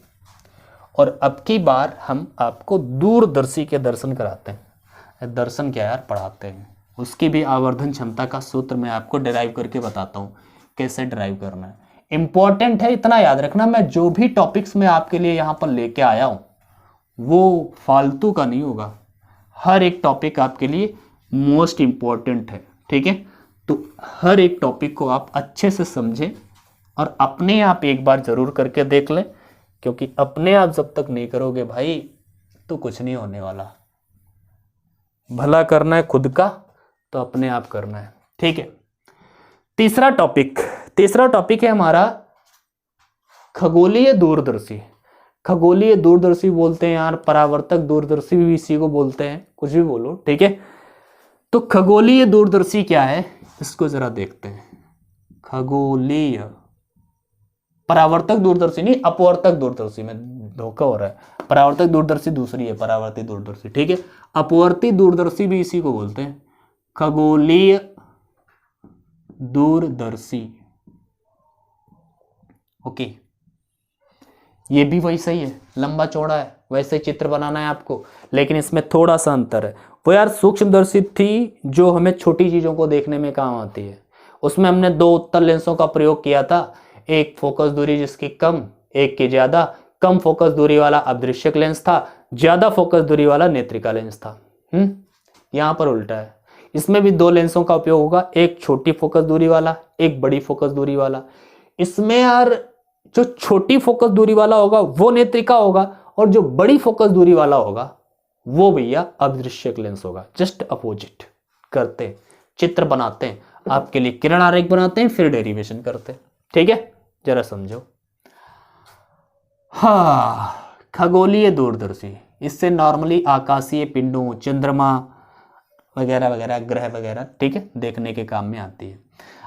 और अब की बार हम आपको दूरदर्शी के दर्शन कराते हैं। दर्शन क्या यार, पढ़ाते हैं। उसकी भी आवर्धन क्षमता का सूत्र मैं आपको डिराइव करके बताता हूँ कैसे डिराइव करना है। इंपॉर्टेंट है, इतना याद रखना, मैं जो भी टॉपिक्स में आपके लिए यहाँ पर लेके आया हूँ वो फालतू का नहीं होगा। हर एक टॉपिक आपके लिए मोस्ट इंपॉर्टेंट है। ठीक है, तो हर एक टॉपिक को आप अच्छे से समझें और अपने आप एक बार जरूर करके देख लें, क्योंकि अपने आप जब तक नहीं करोगे भाई तो कुछ नहीं होने वाला। भला करना है खुद का तो अपने आप करना है। ठीक है, तीसरा टॉपिक है हमारा खगोलीय दूरदर्शी। खगोलीय दूरदर्शी बोलते हैं यार, परावर्तक दूरदर्शी भी इसी को बोलते हैं, कुछ भी बोलो। ठीक है, तो खगोलीय दूरदर्शी क्या है इसको जरा देखते हैं। खगोलीय परावर्तक दूरदर्शी नहीं, अपवर्तक दूरदर्शी में धोखा हो रहा है। परावर्तक दूरदर्शी दूसरी है, परावर्तित दूरदर्शी, ठीक है। अपवर्तित दूरदर्शी भी इसी को बोलते हैं, खगोलीय दूरदर्शी। ओके, ये भी वही सही है, लंबा चौड़ा है, वैसे चित्र बनाना है आपको, लेकिन इसमें थोड़ा सा अंतर है। वो यार सूक्ष्मदर्शी थी जो हमें छोटी चीजों को देखने में काम आती है। उसमें हमने 2 उत्तल लेंसों का प्रयोग किया था, एक फोकस दूरी जिसकी कम, एक की ज्यादा। कम फोकस दूरी वाला अदृश्यक लेंस था, ज्यादा फोकस दूरी वाला नेत्रिका लेंस था। यहां पर उल्टा है, इसमें भी 2 लेंसों का उपयोग होगा, एक छोटी फोकस दूरी वाला, एक बड़ी फोकस दूरी वाला। इसमें यार जो छोटी फोकस दूरी वाला होगा वो नेत्रिका होगा, और जो बड़ी फोकस दूरी वाला होगा वो भैया अदृश्यक लेंस होगा। जस्ट अपोजिट करते हैं, चित्र बनाते हैं आपके लिए, किरण आरेख बनाते हैं, फिर डेरिवेशन करते हैं, ठीक है। जरा समझो। हाँ, खगोलीय दूरदर्शी, इससे नॉर्मली आकाशीय पिंडों, चंद्रमा वगैरह वगैरह, ग्रह वगैरह, ठीक है, देखने के काम में आती है।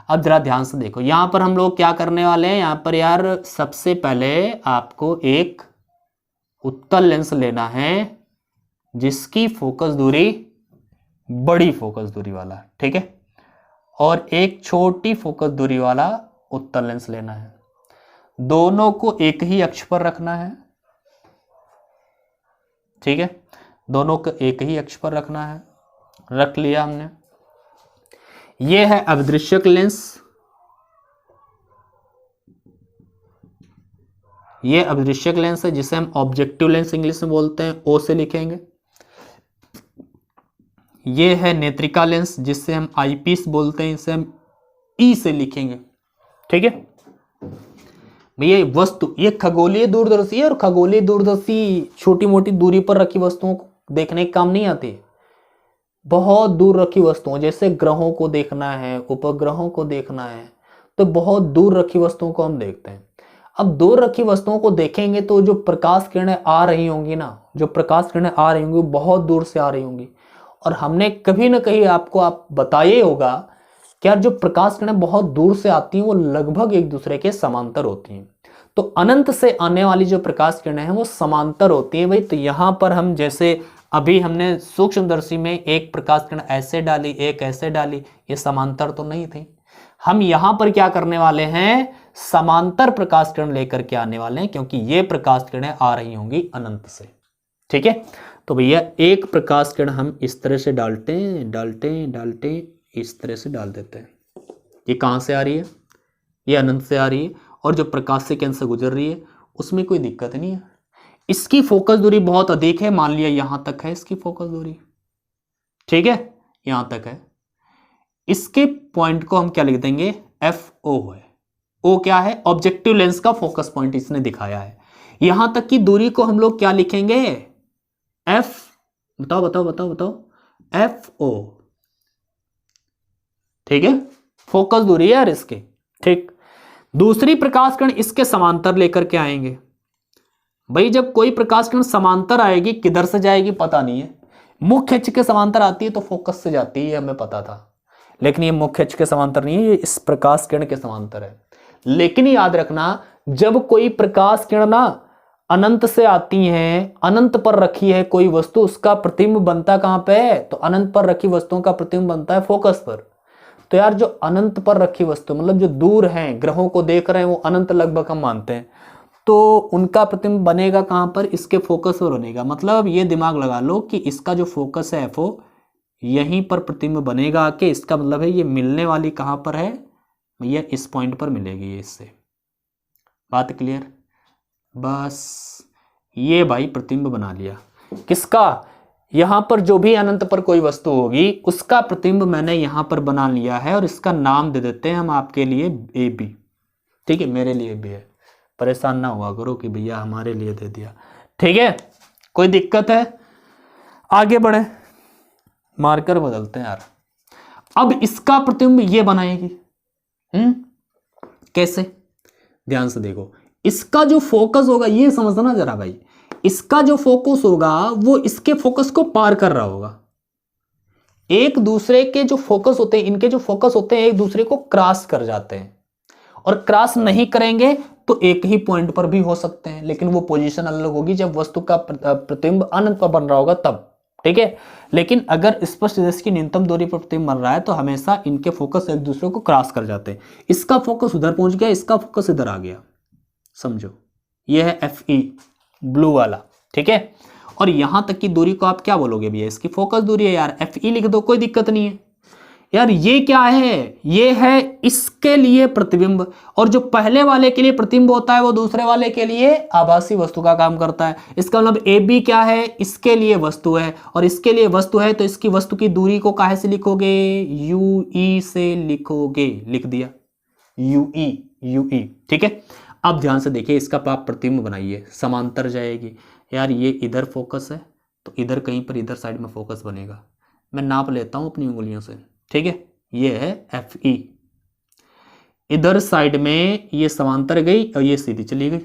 अब जरा ध्यान से देखो, यहां पर हम लोग क्या करने वाले हैं। यहां पर यार सबसे पहले आपको एक उत्तल लेंस लेना है जिसकी फोकस दूरी बड़ी फोकस दूरी वाला, ठीक है, और एक छोटी फोकस दूरी वाला उत्तल लेंस लेना है। दोनों को एक ही अक्ष पर रखना है, ठीक है, दोनों को एक ही अक्ष पर रखना है। रख लिया हमने। यह है अदृश्यक लेंस, यह अदृश्यक लेंस है जिसे हम ऑब्जेक्टिव लेंस इंग्लिश में बोलते हैं, ओ से लिखेंगे। यह है नेत्रिका लेंस जिसे हम आईपीस बोलते हैं, इसे हम ई से लिखेंगे, ठीक है भैया। वस्तु, ये खगोलीय दूरदर्शी है, और खगोलीय दूरदर्शी छोटी मोटी दूरी पर रखी वस्तुओं को देखने के काम नहीं आती। बहुत दूर रखी वस्तुओं, जैसे ग्रहों को देखना है, उपग्रहों को देखना है, तो बहुत दूर रखी वस्तुओं को हम देखते हैं। अब दूर रखी वस्तुओं को देखेंगे तो जो प्रकाश किरणें आ रही होंगी ना, जो प्रकाश किरणें आ रही होंगी वो बहुत दूर से आ रही होंगी। और हमने कभी ना कहीं आप बताया होगा कि यार जो प्रकाश किरणें बहुत दूर से आती हैं वो लगभग एक दूसरे के समांतर होती हैं। तो अनंत से आने वाली जो प्रकाश किरणें हैं वो समांतर होती हैं भाई। तो यहां पर हम जैसे अभी हमने सूक्ष्मदर्शी में एक प्रकाश किरण ऐसे डाली, एक ऐसे डाली, ये समांतर तो नहीं थी। हम यहां पर क्या करने वाले हैं, समांतर प्रकाश किरण लेकर के आने वाले हैं, क्योंकि ये प्रकाश किरणें आ रही होंगी अनंत से, ठीक है। तो भैया एक प्रकाश किरण हम इस तरह से डालते इस तरह से डाल देते हैं। ये कहां से आ रही है, ये अनंत से आ रही है, और जो प्रकाश से केंद्र से गुजर रही है उसमें कोई दिक्कत नहीं है। इसकी फोकस दूरी बहुत अधिक है, मान लिया यहां तक है इसकी फोकस दूरी, ठीक है, यहां तक है। इसके पॉइंट को हम क्या लिख देंगे, एफ ओ है। ओ क्या है, ऑब्जेक्टिव लेंस का फोकस पॉइंट इसने दिखाया है। यहां तक की दूरी को हम लोग क्या लिखेंगे, एफ, बताओ, एफ ओ, ठीक है, फोकस दूरी है यार इसके, ठीक। दूसरी प्रकाश किरण इसके समांतर लेकर के आएंगे। भाई जब कोई प्रकाश किरण समांतर आएगी, किधर से जाएगी पता नहीं है। मुख्य अक्ष के समांतर आती है तो फोकस से जाती है, हमें पता था, लेकिन ये मुख्य अक्ष के समांतर नहीं है, ये इस प्रकाश किरण के समांतर है। लेकिन याद रखना, जब कोई प्रकाश किरण ना अनंत से आती है, अनंत पर रखी है कोई वस्तु, उसका प्रतिबिंब बनता कहां पे है, तो अनंत पर रखी वस्तुओं का प्रतिबिंब बनता है फोकस पर। तो यार जो अनंत पर रखी वस्तु, मतलब जो दूर हैं, ग्रहों को देख रहे हैं, वो अनंत लगभग हम मानते हैं, तो उनका प्रतिबिंब बनेगा कहां पर, इसके फोकस पर बनेगा। मतलब ये दिमाग लगा लो कि इसका जो फोकस है एफओ, यहीं पर प्रतिबिंब बनेगा आके। इसका मतलब है ये मिलने वाली कहां पर है भैया, इस पॉइंट पर मिलेगी ये इससे। बात क्लियर, बस ये भाई प्रतिबिंब बना लिया किसका, यहां पर जो भी अनंत पर कोई वस्तु होगी उसका प्रतिबिंब मैंने यहां पर बना लिया है, और इसका नाम दे देते हैं हम आपके लिए ए बी, ठीक है, मेरे लिए भी है, परेशान ना हुआ करो कि भैया हमारे लिए दे दिया, ठीक है। कोई दिक्कत है, आगे बढ़े, मार्कर बदलते हैं यार। अब इसका प्रतिबिंब ये बनाएगी, कैसे, ध्यान से देखो। इसका जो फोकस होगा, ये समझना जरा भाई, इसका जो फोकस होगा वो इसके फोकस को पार कर रहा होगा। एक दूसरे के जो फोकस होते हैं, इनके जो फोकस होते हैं एक दूसरे को क्रॉस कर जाते हैं, और क्रॉस नहीं करेंगे तो एक ही पॉइंट पर भी हो सकते हैं, लेकिन वो पोजीशन अलग होगी जब वस्तु का प्रतिबिंब अनंत पर बन रहा होगा तब, ठीक है। लेकिन अगर स्पष्ट दृष्टि की न्यूनतम दूरी पर प्रतिबिंब बन रहा है तो हमेशा इनके फोकस एक दूसरे को क्रॉस कर जाते हैं। इसका फोकस उधर पहुंच गया, इसका फोकस इधर आ गया, समझो ये है Fe ब्लू वाला, ठीक है। और यहां तक की दूरी को आप क्या बोलोगे भैया, इसकी फोकस दूरी है यार, Fe लिख दो, कोई दिक्कत नहीं है यार। ये क्या है, ये है इसके लिए प्रतिबिंब, और जो पहले वाले के लिए प्रतिबिंब होता है वो दूसरे वाले के लिए आभासी वस्तु का काम करता है। इसका मतलब ए बी क्या है, इसके लिए वस्तु है, और इसके लिए वस्तु है तो इसकी वस्तु की दूरी को काहे से लिखोगे, यू ई से लिखोगे, लिख दिया यू ई, ठीक है। अब ध्यान से देखिए, इसका आप प्रतिबिंब बनाइए, समांतर जाएगी यार, ये इधर फोकस है तो इधर कहीं पर इधर साइड में फोकस बनेगा। मैं नाप लेता हूं अपनी उंगलियों से, ठीक है। ये है Fe, इधर साइड में ये समांतर गई और ये सीधी चली गई,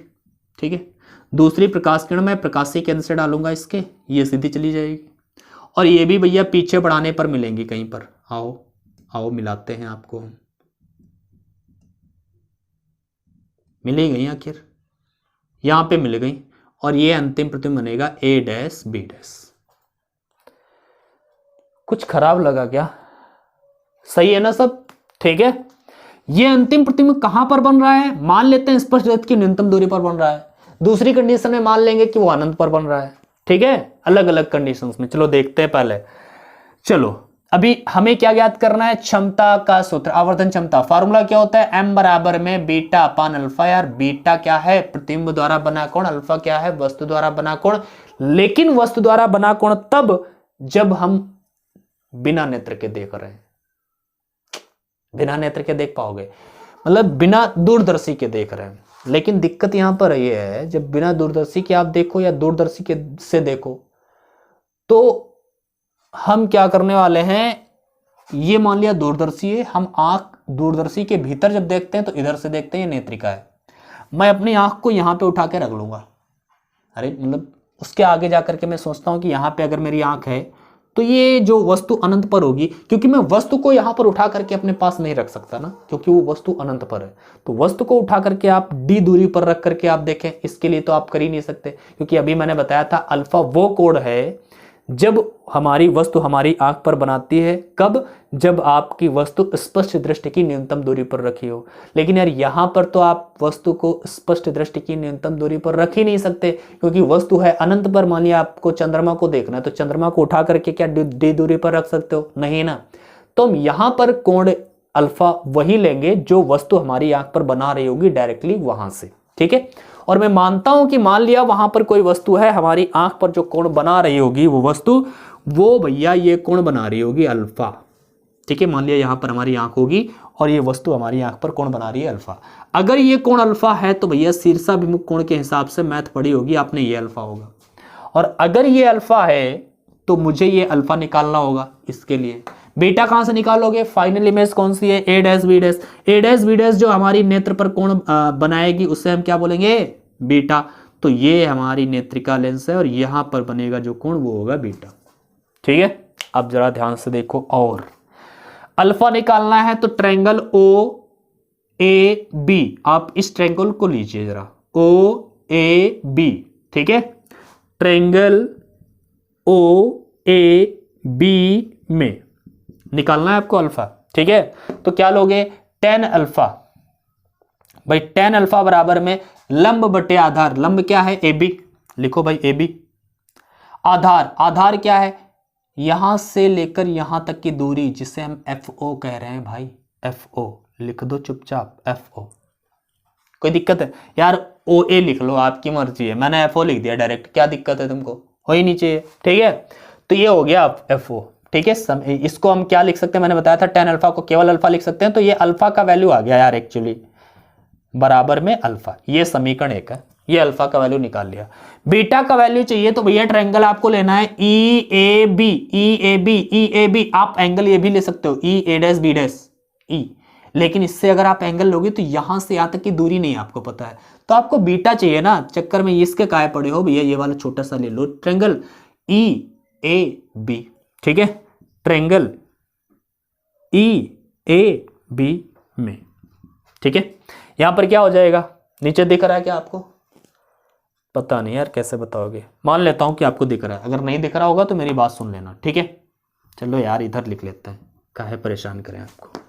ठीक है। दूसरी प्रकाश किरण मैं प्रकाशीय केंद्र से डालूंगा इसके, ये सीधी चली जाएगी, और ये भी भैया पीछे बढ़ाने पर मिलेंगी कहीं पर। आओ आओ मिलाते हैं आपको, हम मिल गई आखिर, यहां पे मिल गई, और ये अंतिम प्रतिबिंब बनेगा A डैश B डैश। कुछ खराब लगा क्या, सही है ना सब, ठीक है। ये अंतिम प्रतिबिंब कहां पर बन रहा है, मान लेते हैं स्पष्ट दृष्टि की न्यूनतम दूरी पर बन रहा है, दूसरी कंडीशन में मान लेंगे कि वो अनंत पर बन रहा है, ठीक है। अलग अलग कंडीशंस में, चलो देखते हैं पहले। चलो अभी हमें क्या ज्ञात करना है, क्षमता का सूत्र, आवर्धन क्षमता, फार्मूला क्या होता है, m बराबर में बीटा अपान अल्फा। यार बीटा क्या है, प्रतिबिंब द्वारा बना कोण, अल्फा क्या है, वस्तु द्वारा बना कोण। लेकिन वस्तु द्वारा बना कोण तब जब हम बिना नेत्र के देख रहे हैं, बिना नेत्र के देख पाओगे, मतलब बिना दूरदर्शी के देख रहे हैं। लेकिन दिक्कत यहां पर ये है, जब बिना दूरदर्शी के आप देखो या दूरदर्शी के से देखो, तो हम क्या करने वाले हैं, ये मान लिया दूरदर्शी है, हम आंख दूरदर्शी के भीतर जब देखते हैं तो इधर से देखते हैं, ये नेत्रिका है, मैं अपनी आंख को यहां पे उठा के रख लूंगा। अरे मतलब उसके आगे जाकर के मैं सोचता हूं कि यहां पे अगर मेरी आंख है तो ये जो वस्तु अनंत पर होगी, क्योंकि मैं वस्तु को यहां पर उठा करके अपने पास नहीं रख सकता ना, क्योंकि वो वस्तु अनंत पर है। तो वस्तु को उठा करके आप d दूरी पर रख करके आप देखें, इसके लिए तो आप कर ही नहीं सकते, क्योंकि अभी मैंने बताया था अल्फा वो कोण है जब हमारी वस्तु हमारी आंख पर बनाती है, कब, जब आपकी वस्तु स्पष्ट दृष्टि की न्यूनतम दूरी पर रखी हो। लेकिन यार यहां पर तो आप वस्तु को स्पष्ट दृष्टि की न्यूनतम दूरी पर रख ही नहीं सकते, क्योंकि वस्तु है अनंत पर। मान लिया आपको चंद्रमा को देखना है, तो चंद्रमा को उठा करके क्या डी दूरी पर रख सकते हो, नहीं ना। तो हम यहां पर कोण अल्फा वही लेंगे जो वस्तु हमारी आंख पर बना रही होगी डायरेक्टली वहां से, ठीक है। और मैं मानता हूं कि मान लिया वहां पर कोई वस्तु है, हमारी आंख पर जो कोण बना रही होगी वो वस्तु, वो भैया ये कोण बना रही होगी अल्फा, ठीक है। मान लिया यहां पर हमारी आंख होगी और ये वस्तु हमारी आंख पर कोण बना रही है अल्फा। अगर ये कोण अल्फा है तो भैया शीर्षाभिमुख कोण के हिसाब से मैथ पढ़ी होगी आपने, ये अल्फा होगा। और अगर ये अल्फा है तो मुझे ये अल्फा निकालना होगा। इसके लिए बीटा कहां से निकालोगे, फाइनल इमेज कौन सी है, A dash B dash. A dash B dash जो हमारी नेत्र पर कोण बनाएगी उससे हम क्या बोलेंगे, बीटा। तो ये हमारी नेत्रिका लेंस है और यहां पर बनेगा जो कोण वो होगा बीटा, ठीक है। अब जरा ध्यान से देखो, और अल्फा निकालना है तो ट्रायंगल OAB, आप इस ट्रायंगल को लीजिए जरा, OAB, ठीक है। ट्रायंगल OAB में निकालना है आपको अल्फा, ठीक है। तो क्या लोगे, tan अल्फा, भाई tan अल्फा बराबर में लंब बटे आधार, लंब क्या है AB, लिखो भाई AB, आधार, आधार क्या है, यहां से लेकर यहां तक की दूरी जिसे हम FO कह रहे हैं भाई, FO लिख दो चुपचाप, FO। कोई दिक्कत है यार, OA लिख लो, आपकी मर्जी है, मैंने FO लिख दिया डायरेक्ट, क्या दिक्कत है तुमको, हो ही नहीं चाहिए, ठीक है। तो ये हो गया FO, ठीक है। इसको हम क्या लिख सकते हैं, मैंने बताया था tan अल्फा को केवल अल्फा लिख सकते हैं, तो ये अल्फा का वैल्यू आ गया यार एक्चुअली, बराबर में अल्फा, ये समीकरण 1 है, ये अल्फा का वैल्यू निकाल लिया। बीटा का वैल्यू चाहिए तो भैया ट्रायंगल आपको लेना है EAB, आप एंगल ये भी ले सकते हो EA dash B dash E, लेकिन इससे अगर आप एंगल लोगे तो यहां से यहां तक की दूरी नहीं आपको पता है, तो आपको बीटा चाहिए ना, चक्कर में इसके काहे पड़े हो भैया, ये वाला छोटा सा ले लो, ट्रायंगल EAB, ठीक है। ट्रायंगल EAB में, ठीक है। यहां पर क्या हो जाएगा, नीचे दिख रहा है क्या आपको? पता नहीं यार कैसे बताओगे, मान लेता हूं कि आपको दिख रहा है, अगर नहीं दिख रहा होगा तो मेरी बात सुन लेना, ठीक है? चलो यार इधर लिख लेते हैं, काहे परेशान करें आपको।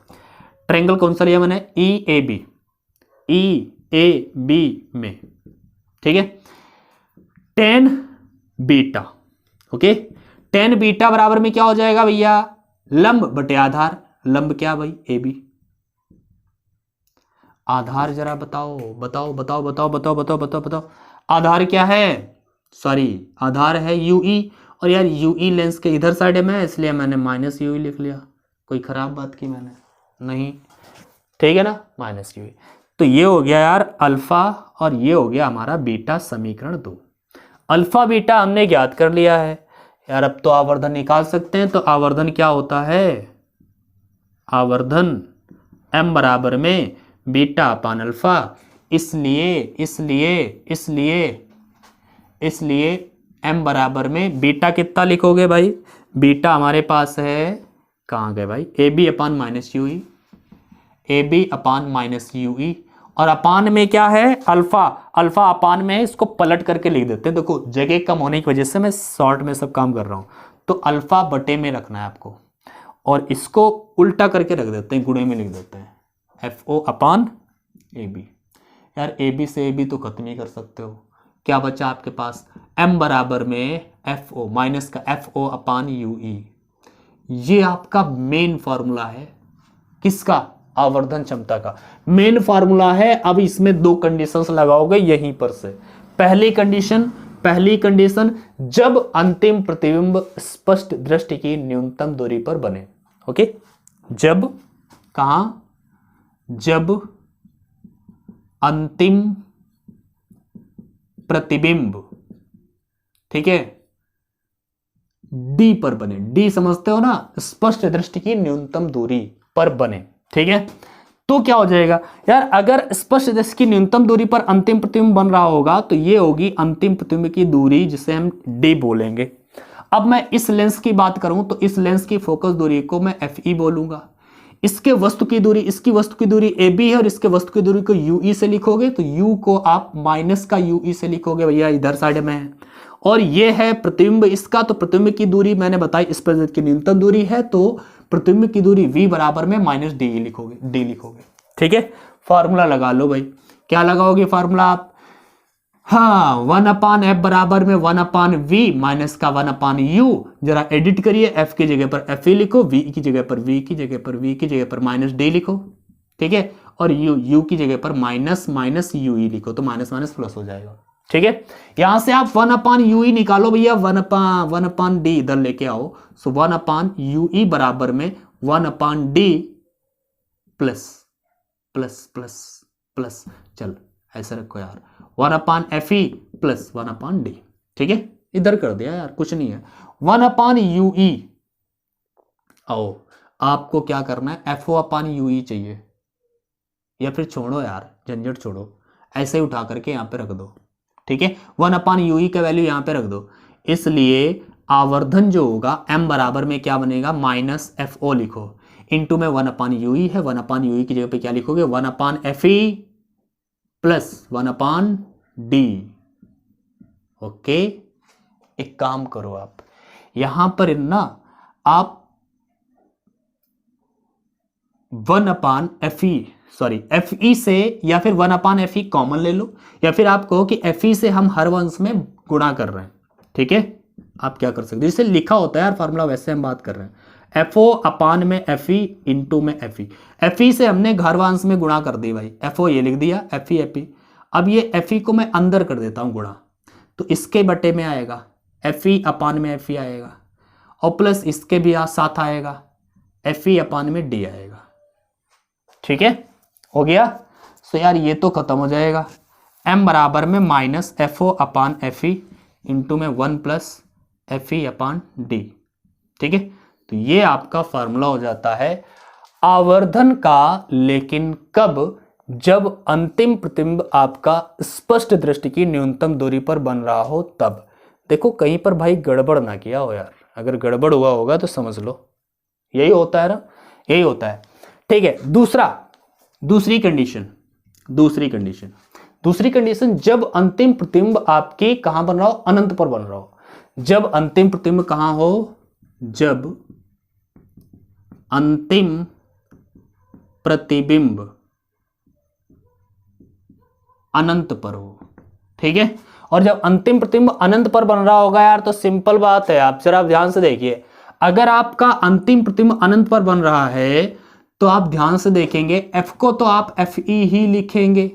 ट्रायंगल कौन सा लिया मैंने? EAB, EAB में, ठीक है, tan beta, okay, tan beta बराबर में क्या हो जाएगा भैया? लंब बटे आधार। लंब क्या भाई? AB। आधार जरा बताओ बताओ बताओ बताओ बताओ बताओ बताओ बताओ, आधार क्या है? सॉरी, आधार है UE, और यार UE लेंस के इधर साइड में है, इसलिए मैंने माइनस UE लिख लिया। कोई खराब बात की मैंने? नहीं, ठीक है ना, माइनस UE। तो ये हो गया यार अल्फा, और ये हो गया हमारा बीटा, समीकरण 2। अल्फा बीटा हमने ज्ञात कर लिया है यार, अब तो आवर्धन निकाल सकते हैं। तो आवर्धन क्या होता है? आवर्धन m बराबर में बीटा अपान अल्फा, इसलिए इसलिए इसलिए इसलिए m बराबर में बीटा कितना लिखोगे भाई? बीटा हमारे पास है, कहाँ गए भाई? AB upon minus UE, AB upon minus UE, और अपान में क्या है? अल्फा। अल्फा अपान में है, इसको पलट करके लिख देते हैं। देखो जगह कम होने की वजह से मैं शॉर्ट में सब काम कर रहा हूं, तो अल्फा बटे में रखना है आपको, और इसको उल्टा करके रख देते हैं, गुणे में लिख देते हैं, FO अपान AB। यार AB से AB तो खत्म ही कर सकते हो, क्या बचा आपके पास? m बराबर में FO माइनस का FO अपान UE। ये आपका मेन फॉर्मूला है, किसका? आवर्धन क्षमता का मेन फार्मूला है। अब इसमें दो कंडीशंस लगाओगे यहीं पर से। पहली कंडीशन जब अंतिम प्रतिबिंब स्पष्ट दृष्टि की न्यूनतम दूरी पर बने, ओके, जब, कहां? जब अंतिम प्रतिबिंब, ठीक है, D पर बने। D समझते हो ना, स्पष्ट दृष्टि की न्यूनतम दूरी पर बने, ठीक है। तो क्या हो जाएगा यार, अगर स्पष्ट दृष्टि की न्यूनतम दूरी पर अंतिम प्रतिबिंब बन रहा होगा तो ये होगी अंतिम प्रतिबिंब की दूरी, जिसे हम D बोलेंगे। अब मैं इस लेंस की बात करूं तो इस लेंस की फोकस दूरी को मैं FE बोलूंगा। इसके वस्तु की दूरी, इसकी वस्तु की दूरी AB है, और इसके वस्तु की दूरी को UE से लिखोगे तो U को आप माइनस का UE से लिखोगे, भैया इधर साइड में है। और ये है प्रतिबिंब इसका, तो प्रतिबिंब की दूरी मैंने बताई स्पष्ट दृष्टि की न्यूनतम दूरी है, तो प्रतिबिंब की दूरी V बराबर में माइनस D लिखोगे, D लिखोगे, ठीक है। फॉर्मूला लगा लो भाई, क्या लगाओगे फॉर्मूला आप? हाँ, 1/f बराबर में 1/v माइनस का 1/u। जरा एडिट करिए, f की जगह पर fe लिखो, v की जगह पर v की जगह पर v की जगह पर माइनस d लिखो, ठीक है, और u की जगह पर माइनस माइनस ue लिखो, तो माइनस माइनस प्लस हो जाएगा, ठीक है। यहां से आप 1/ue निकालो भैया, 1/d इधर लेके आओ, सो 1/ue बराबर में 1/d plus plus plus plus, चल ऐसे रखो यार, 1/fe प्लस 1/d, ठीक है। इधर कर दिया यार, कुछ नहीं है, 1/ue। आओ, आपको क्या करना है, FO/UE चाहिए, या फिर छोड़ो यार, झंझट छोड़ो, ऐसे ही उठा करके यहां पे रख दो, ठीक है। 1/UE का वैल्यू यहां पे रख दो, इसलिए आवर्धन जो होगा m बराबर में क्या बनेगा, माइनस FO लिखो, इंटू में 1/UE है, 1/UE की जगह पे क्या लिखोगे, 1/fe प्लस 1/d, ओके। एक काम करो आप, यहां पर ना आप 1/fe सॉरी fe से, या फिर 1/fe कॉमन ले लो, या फिर आप कहो कि fe से हम हर वंश में गुणा कर रहे हैं, ठीक है। आप क्या कर सकते हो, जिसे लिखा होता है यार फॉर्मूला, वैसे हम बात कर रहे हैं। FO अपान में FE इंटू में FE, FE से हमने घरवांश में गुणा कर दी भाई, FO ये लिख दिया, FE FE। अब ये FE को मैं अंदर कर देता हूं गुणा, तो इसके बटे में आएगा, FE अपान में FE आएगा, और प्लस इसके भी साथ आएगा, FE अपान में D आएगा, ठीक है, हो गया। सो यार ये तो खत्म हो जाएगा, m बराबर में माइनस FO अपान FE इंटू में 1 प्लस FE अपान D, ठीक है। तो ये आपका फॉर्मूला हो जाता है आवर्धन का, लेकिन कब? जब अंतिम प्रतिबिंब आपका स्पष्ट दृष्टि की न्यूनतम दूरी पर बन रहा हो तब। देखो कहीं पर भाई गड़बड़ ना किया हो यार, अगर गड़बड़ हुआ होगा तो समझ लो, यही होता है ना, यही होता है, ठीक है। दूसरी कंडीशन दूसरी कंडीशन, जब अंतिम प्रतिबिंब आपके कहां बन रहा हो, अनंत पर बन रहा हो। जब अंतिम प्रतिबिंब कहां हो, जब अंतिम प्रतिबिंब अनंत पर हो, ठीक है। और जब अंतिम प्रतिबिंब अनंत पर बन रहा होगा यार, तो सिंपल बात है, आप जरा ध्यान से देखिए, अगर आपका अंतिम प्रतिबिंब अनंत पर बन रहा है तो आप ध्यान से देखेंगे, एफ को तो आप एफ ई ही लिखेंगे,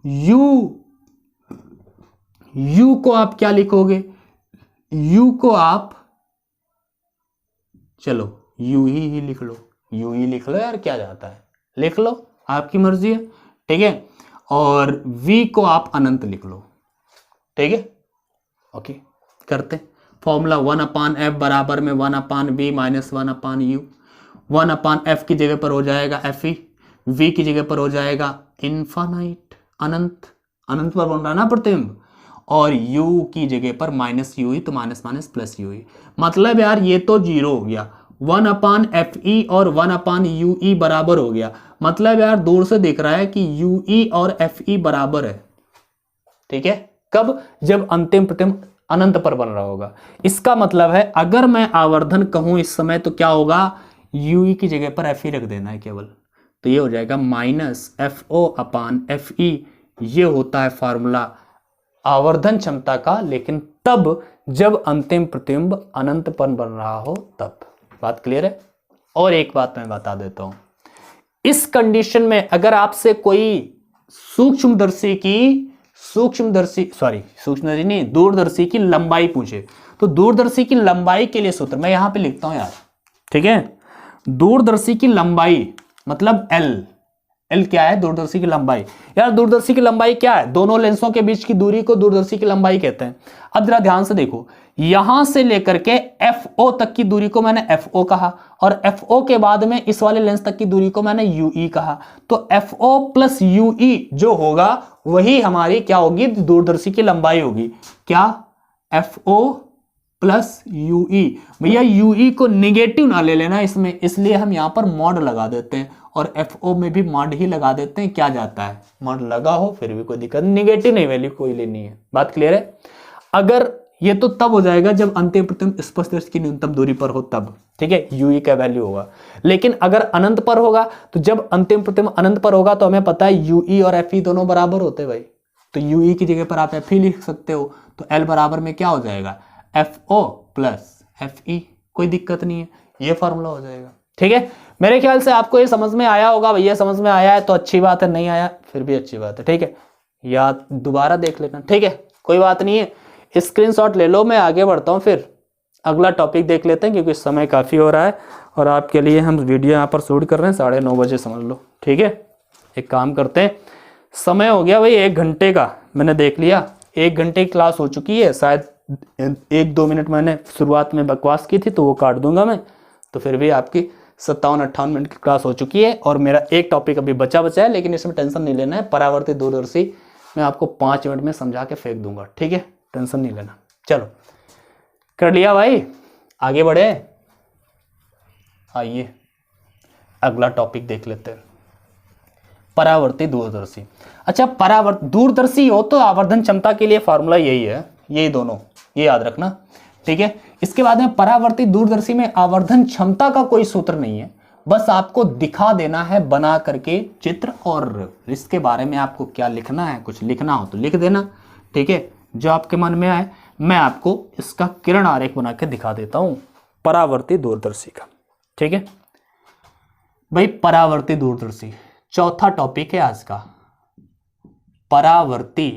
यू को आप क्या लिखोगे, यू को आप चलो यू ही लिख लो, यू ही लिख लो यार, क्या जाता है, लिख लो, आपकी मर्जी है, ठीक है। और v को आप अनंत लिख लो, ठीक है। ओके, करते फॉर्मूला 1/f बराबर में 1/v माइनस 1/u। 1/f की जगह पर हो जाएगा fe, v की जगह पर हो जाएगा इनफाइनाइट, अनंत, अनंत पर बन रहा है ना प्रतिबिंब, और u की जगह पर माइनस यू ही, तो माइनस माइनस प्लस यू ही, मतलब यार ये तो जीरो हो गया, 1/fe और 1/ue बराबर हो गया, मतलब यार दूर से दिख रहा है कि ue और fe बराबर है, ठीक है। कब, जब अंतिम प्रतिबिंब अनंत पर बन रहा होगा। इसका मतलब है अगर मैं आवर्धन कहूं इस समय तो क्या होगा, ue की जगह पर fe रख देना है केवल, तो ये हो जाएगा माइनस FO/FE। ये होता है फॉर्मूला आवर्धन क्षमता का, लेकिन तब जब अंतिम प्रतिबिंब अनंत पर बन रहा हो तब। बात क्लियर है। और एक बात मैं बता देता हूं, इस कंडीशन में अगर आपसे कोई दूरदर्शी की लंबाई पूछे, तो दूरदर्शी की लंबाई के लिए सूत्र मैं यहां पे लिखता हूं यार, ठीक है। दूरदर्शी की लंबाई मतलब एल क्या है, दूरदर्शी की लंबाई। यार दूरदर्शी की लंबाई क्या है, दोनों लेंसों के बीच की दूरी को दूरदर्शी की लंबाई कहते हैं। अब जरा ध्यान से देखो, यहां से लेकर के FO तक की दूरी को मैंने FO कहा, और FO के बाद में इस वाले लेंस तक की दूरी को मैंने UE कहा, तो FO प्लस UE जो होगा वही हमारी क्या होगी, दूरदर्शी की लंबाई होगी। क्या, FO प्लस UE। भैया UE को निगेटिव ना ले लेना इसमें, इसलिए हम यहां पर मॉड लगा देते हैं, और FO में भी मॉड ही लगा देते हैं, क्या जाता है, मॉड लगा हो फिर भी कोई दिक्कत, निगेटिव नहीं वैल्यू कोई लेनी है। बात क्लियर है। अगर ये तो तब हो जाएगा जब अंतिम प्रतिबिंब स्पर्शदर्शी की न्यूनतम दूरी पर हो तब, ठीक है, UE का वैल्यू होगा। लेकिन अगर अनंत पर होगा, तो जब अंतिम प्रतिबिंब अनंत पर होगा तो हमें पता है UE और FE दोनों बराबर होते हैं भाई, तो UE की जगह पर आप FE लिख सकते हो, तो L बराबर में क्या हो जाएगा, FO प्लस FE, कोई दिक्कत नहीं है, ये फॉर्मूला हो जाएगा, ठीक है। मेरे ख्याल से आपको ये समझ में आया होगा, भैया समझ में आया है तो अच्छी बात है, नहीं आया फिर भी अच्छी बात है, ठीक है, या दोबारा देख लेना, ठीक है, कोई बात नहीं है। स्क्रीनशॉट ले लो, मैं आगे बढ़ता हूँ, फिर अगला टॉपिक देख लेते हैं, क्योंकि समय काफ़ी हो रहा है और आपके लिए हम वीडियो यहाँ पर शूट कर रहे हैं 9:30 बजे, समझ लो, ठीक है। एक काम करते हैं, समय हो गया भाई 1 घंटे का, मैंने देख लिया 1 घंटे की क्लास हो चुकी है, शायद 1-2 मिनट मैंने शुरुआत में बकवास की थी तो वो काट दूंगा मैं, तो फिर भी आपकी 57-58 मिनट की क्लास हो चुकी है, और मेरा एक टॉपिक अभी बचा है, लेकिन इसमें टेंशन नहीं लेना है, परावर्ती दूरदर्शी मैं आपको 5 मिनट में समझा के फेंक दूंगा, ठीक है, टेंशन नहीं लेना। चलो कर लिया भाई, आगे बढ़े, आइए अगला टॉपिक देख लेते हैं, परावर्ती दूरदर्शी। अच्छा, दूरदर्शी हो तो आवर्धन क्षमता के लिए फॉर्मूला यही है, यही दोनों, ये याद रखना, ठीक है। इसके बाद में परावर्ती दूरदर्शी में आवर्धन क्षमता का कोई सूत्र नहीं है, बस आपको दिखा देना है बना करके चित्र, और इसके बारे में आपको क्या लिखना है, कुछ लिखना हो तो लिख देना, ठीक है, जो आपके मन में आए। मैं आपको इसका किरण आरेख बना के दिखा देता हूं परावर्ती दूरदर्शी का, ठीक है भाई। परावर्ती दूरदर्शी चौथा टॉपिक है आज का, परावर्ती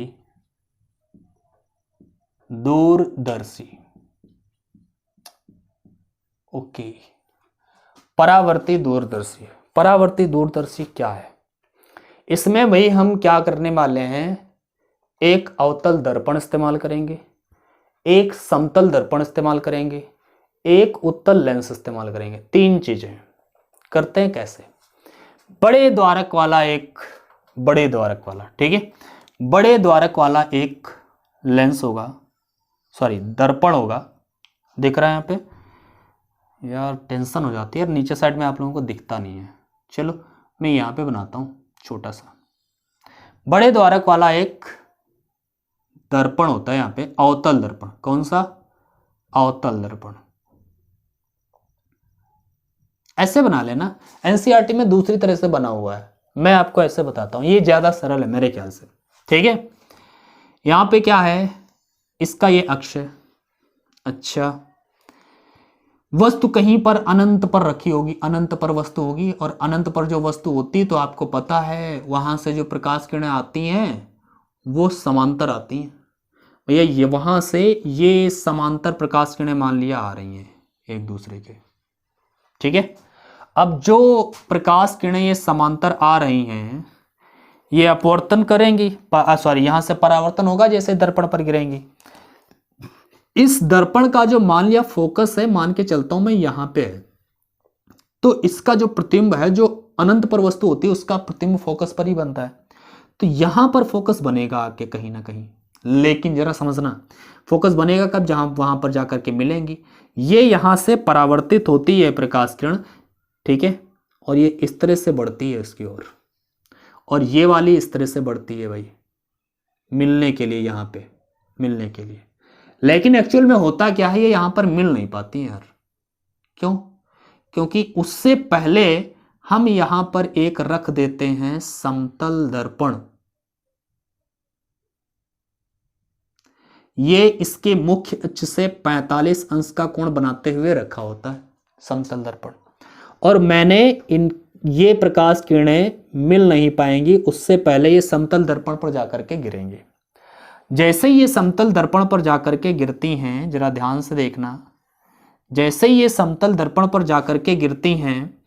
दूरदर्शी। ओके, परावर्ती दूरदर्शी, परावर्ती दूरदर्शी क्या है, इसमें भाई हम क्या करने वाले हैं, एक अवतल दर्पण इस्तेमाल करेंगे, एक समतल दर्पण इस्तेमाल करेंगे, एक उत्तल लेंस इस्तेमाल करेंगे, 3 चीजें। करते हैं कैसे, बड़े द्वारक वाला ठीक है, बड़े द्वारक वाला एक लेंस होगा, सॉरी दर्पण होगा, दिख रहा है यहाँ पे, यार टेंशन हो जाती है यार, नीचे साइड में आप लोगों को दिखता नहीं है, चलो मैं यहाँ पे बनाता हूँ छोटा सा। बड़े द्वारक वाला एक दर्पण होता है यहां पे, अवतल दर्पण। कौन सा? अवतल दर्पण। ऐसे बना लेना, एनसीईआरटी में दूसरी तरह से बना हुआ है, मैं आपको ऐसे बताता हूं, ये ज्यादा सरल है मेरे ख्याल से। ठीक है, यहां पे क्या है, इसका ये अक्ष है। अच्छा, वस्तु कहीं पर अनंत पर रखी होगी, अनंत पर वस्तु होगी, और अनंत पर जो वस्तु होती है तो आपको पता है वहां से जो प्रकाश किरणें आती हैं वो समांतर आती हैं। भैया ये वहां से ये समांतर प्रकाश किरणें मान लिया आ रही हैं एक दूसरे के। ठीक है, अब जो प्रकाश किरणें ये समांतर आ रही हैं ये अपवर्तन करेंगी, सॉरी यहां से परावर्तन होगा जैसे दर्पण पर गिरेंगी। इस दर्पण का जो मान लिया फोकस है, मान के चलता हूं मैं यहां पे है, तो इसका जो प्रतिबिंब है, जो अनंत पर वस्तु होती है उसका प्रतिबिंब फोकस पर ही बनता है, तो यहां पर फोकस बनेगा आके कहीं ना कहीं। लेकिन जरा समझना, फोकस बनेगा कब? जहां वहां पर जाकर के मिलेंगी। ये यहां से परावर्तित होती है प्रकाश किरण, ठीक है, और ये इस तरह से बढ़ती है इसकी ओर, और ये वाली इस तरह से बढ़ती है भाई, मिलने के लिए, यहां पे मिलने के लिए। लेकिन एक्चुअल में होता क्या है, ये यहां पर मिल नहीं पाती यार। क्यों? क्योंकि उससे पहले हम यहां पर एक रख देते हैं समतल दर्पण। ये इसके मुख्य अक्ष से 45 अंश का कोण बनाते हुए रखा होता है समतल दर्पण, और मैंने ये प्रकाश किरणें मिल नहीं पाएंगी, उससे पहले ये समतल दर्पण पर जाकर के गिरेंगे। जैसे ही ये समतल दर्पण पर जाकर के गिरती हैं, जरा ध्यान से देखना, जैसे ही ये समतल दर्पण पर जाकर के गिरती हैं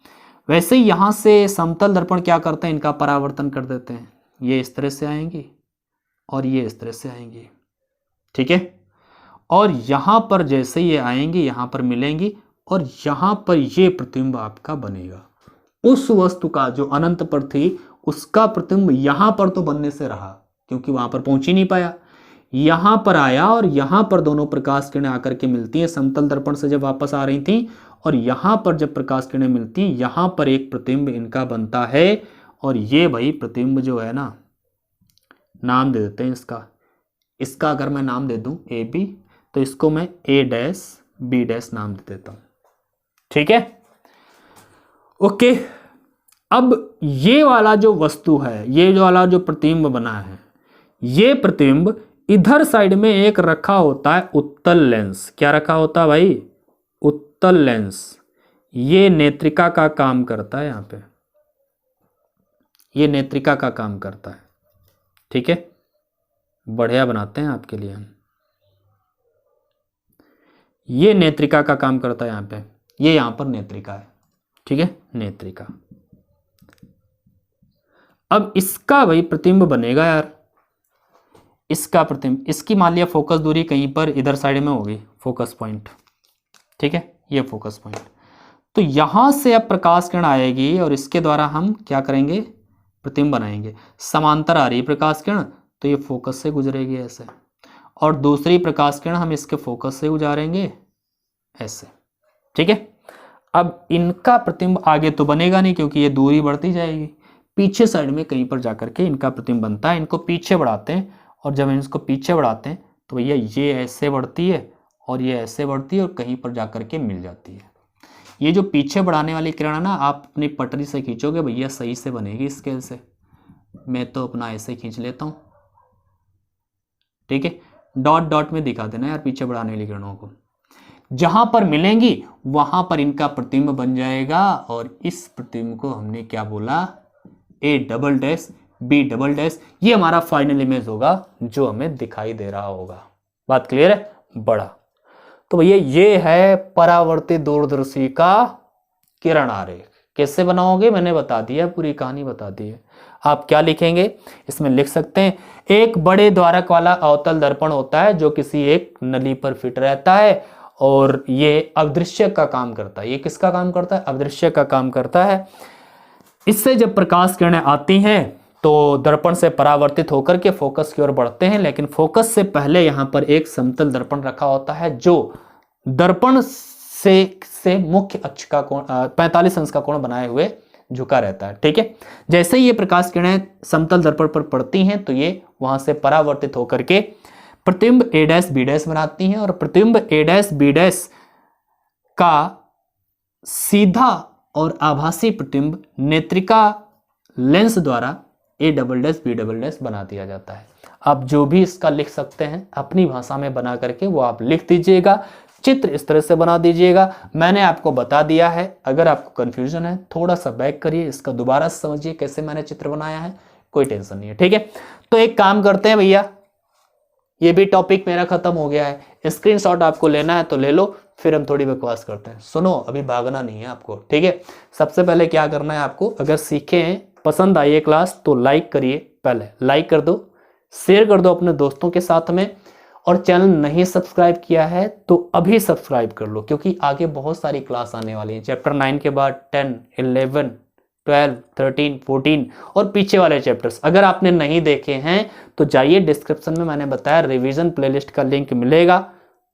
वैसे ही यहां से समतल दर्पण क्या करते हैं, इनका परावर्तन कर देते हैं। ये इस तरह से आएंगी और ये इस तरह से आएंगी। ठीक है, और यहां पर जैसे ये आएंगी यहां पर मिलेंगी, और यहां पर ये प्रतिबिंब आपका बनेगा। उस वस्तु का जो अनंत पर थी उसका प्रतिबिंब यहां पर तो बनने से रहा, क्योंकि वहां पर पहुंच ही नहीं पाया, यहां पर आया, और यहां पर दोनों प्रकाश किरणें आकर के मिलती हैं समतल दर्पण से जब वापस आ रही थी, और यहां पर जब प्रकाश किरणें मिलती हैं यहां पर एक प्रतिबिंब इनका बनता है। और ये भाई प्रतिबिंब जो है ना, नाम दे देते हैं इसका अगर मैं नाम दे दूं ए बी, तो इसको मैं ए डैश बी डैश नाम दे देता हूं। ठीक है, ओके। अब ये वाला जो वस्तु है, ये जो वाला जो प्रतिबिंब बना है, ये प्रतिबिंब इधर साइड में एक रखा होता है उत्तल लेंस। क्या रखा होता है भाई? उत्तल लेंस। ये नेत्रिका का काम करता है, यहां पे ये नेत्रिका का काम करता है। ठीक है, बढ़िया बनाते हैं आपके लिए हम। ये नेत्रिका का काम करता है यहां पे, ये यहां पर नेत्रिका है। ठीक है, नेत्रिका। अब इसका भाई प्रतिबिंब बनेगा यार, इसका प्रतिबिंब, इसकी मान लिया फोकस दूरी कहीं पर इधर साइड में होगी, फोकस पॉइंट। ठीक है, ये फोकस पॉइंट, तो यहां से अब प्रकाश किरण आएगी और इसके द्वारा हम क्या करेंगे, प्रतिबिंब बनाएंगे। समांतर आ रही है प्रकाश किरण, तो ये फोकस से गुजरेगी ऐसे, और दूसरी प्रकाश किरण हम इसके फोकस से गुजारेंगे ऐसे। ठीक है, अब इनका प्रतिबिंब आगे तो बनेगा नहीं क्योंकि ये दूरी बढ़ती जाएगी, पीछे साइड में कहीं पर जाकर के इनका प्रतिबिंब बनता है। इनको पीछे बढ़ाते हैं, और जब इसको पीछे बढ़ाते हैं तो भैया ये ऐसे बढ़ती है और ये ऐसे बढ़ती है और कहीं पर जाकर के मिल जाती है। ये जो पीछे बढ़ाने वाली किरण है ना, आप अपनी पटरी से खींचोगे भैया सही से बनेगी स्केल से। मैं तो अपना ऐसे खींच लेता हूँ। ठीक है, डॉट डॉट में दिखा देना यार पीछे बढ़ाने वाली किरणों को। जहां पर मिलेंगी वहां पर इनका प्रतिबिंब बन जाएगा, और इस प्रतिबिंब को हमने क्या बोला, A double dash B double dash. ये हमारा फाइनल इमेज होगा जो हमें दिखाई दे रहा होगा। बात क्लियर है? बड़ा तो भैया ये है परावर्तित दूरदर्शी का किरण आरेख। कैसे बनाओगे मैंने बता दिया, पूरी कहानी बता दी है। आप क्या लिखेंगे इसमें, लिख सकते हैं एक बड़े द्वारक वाला अवतल दर्पण होता है जो किसी एक नली पर फिट रहता है, और ये अदृश्य का काम करता है। ये किसका काम करता है? अदृश्य का काम करता है। इससे जब प्रकाश किरणें आती हैं तो दर्पण से परावर्तित होकर के फोकस की ओर बढ़ते हैं, लेकिन फोकस से पहले यहां पर एक समतल दर्पण रखा होता है जो दर्पण से मुख्य अक्ष का कोण 45 अंश का कोण बनाए हुए झुका रहता है, ठीक है। जैसे ही ये प्रकाश किरणें समतल दर्पण पर पड़ती हैं तो ये वहां से परावर्तित होकर के प्रतिबिंब A डैश B डैश बनाती हैं, और प्रतिबिंब A डैश B डैश का सीधा और आभासी प्रतिबिंब नेत्रिका लेंस द्वारा A double dash B double dash बना दिया जाता है। आप जो भी इसका लिख सकते हैं अपनी भाषा में बना करके वो आप लिख दीजिएगा, चित्र इस तरह से बना दीजिएगा। मैंने आपको बता दिया है, अगर आपको कंफ्यूजन है थोड़ा सा बैक करिए, इसका दोबारा समझिए कैसे मैंने चित्र बनाया है, कोई टेंशन नहीं है, ठीक है। तो एक काम करते हैं भैया, ये भी टॉपिक मेरा खत्म हो गया है, स्क्रीनशॉट आपको लेना है तो ले लो, फिर हम थोड़ी बकवास करते हैं। सुनो, अभी भागना नहीं है आपको, ठीक है। सबसे पहले क्या करना है आपको, अगर सीखे हैं, पसंद आई है क्लास तो लाइक करिए, पहले लाइक कर दो, शेयर कर दो अपने दोस्तों के साथ में, और चैनल नहीं सब्सक्राइब किया है तो अभी सब्सक्राइब कर लो, क्योंकि आगे बहुत सारी क्लास आने वाली हैं। चैप्टर 9 के बाद 10, 11, 12, 13, 14 और पीछे वाले चैप्टर्स अगर आपने नहीं देखे हैं तो जाइए, डिस्क्रिप्शन में मैंने बताया रिवीजन प्लेलिस्ट का लिंक मिलेगा,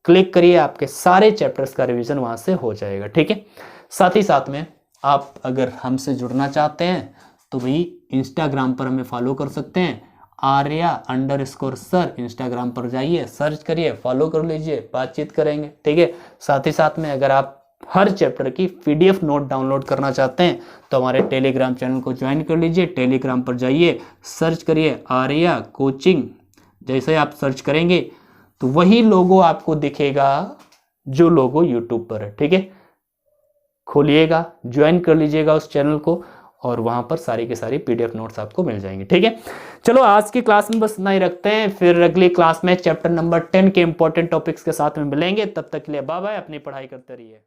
क्लिक करिए, आपके सारे चैप्टर्स का रिवीजन वहां से हो जाएगा, ठीक है। साथ ही साथ में आप अगर हमसे जुड़ना चाहते हैं तो भाई इंस्टाग्राम पर हमें फॉलो कर सकते हैं, आर्या_सर इंस्टाग्राम पर जाइए, सर्च करिए, फॉलो कर लीजिए, बातचीत करेंगे, ठीक है। साथ ही साथ में अगर आप हर चैप्टर की PDF नोट डाउनलोड करना चाहते हैं तो हमारे टेलीग्राम चैनल को ज्वाइन कर लीजिए, टेलीग्राम पर जाइए, सर्च करिए आर्या कोचिंग, जैसे आप सर्च करेंगे तो वही लोगो आपको दिखेगा जो लोगो यूट्यूब पर है, ठीक है। खोलिएगा, ज्वाइन कर लीजिएगा उस चैनल को, और वहां पर सारी की सारी PDF नोट्स आपको मिल जाएंगे, ठीक है। चलो आज की क्लास में बस इतना ही रखते हैं, फिर अगली क्लास में चैप्टर नंबर 10 के इंपॉर्टेंट टॉपिक्स के साथ में मिलेंगे। तब तक के लिए बाय बाय, अपनी पढ़ाई करते रहिए।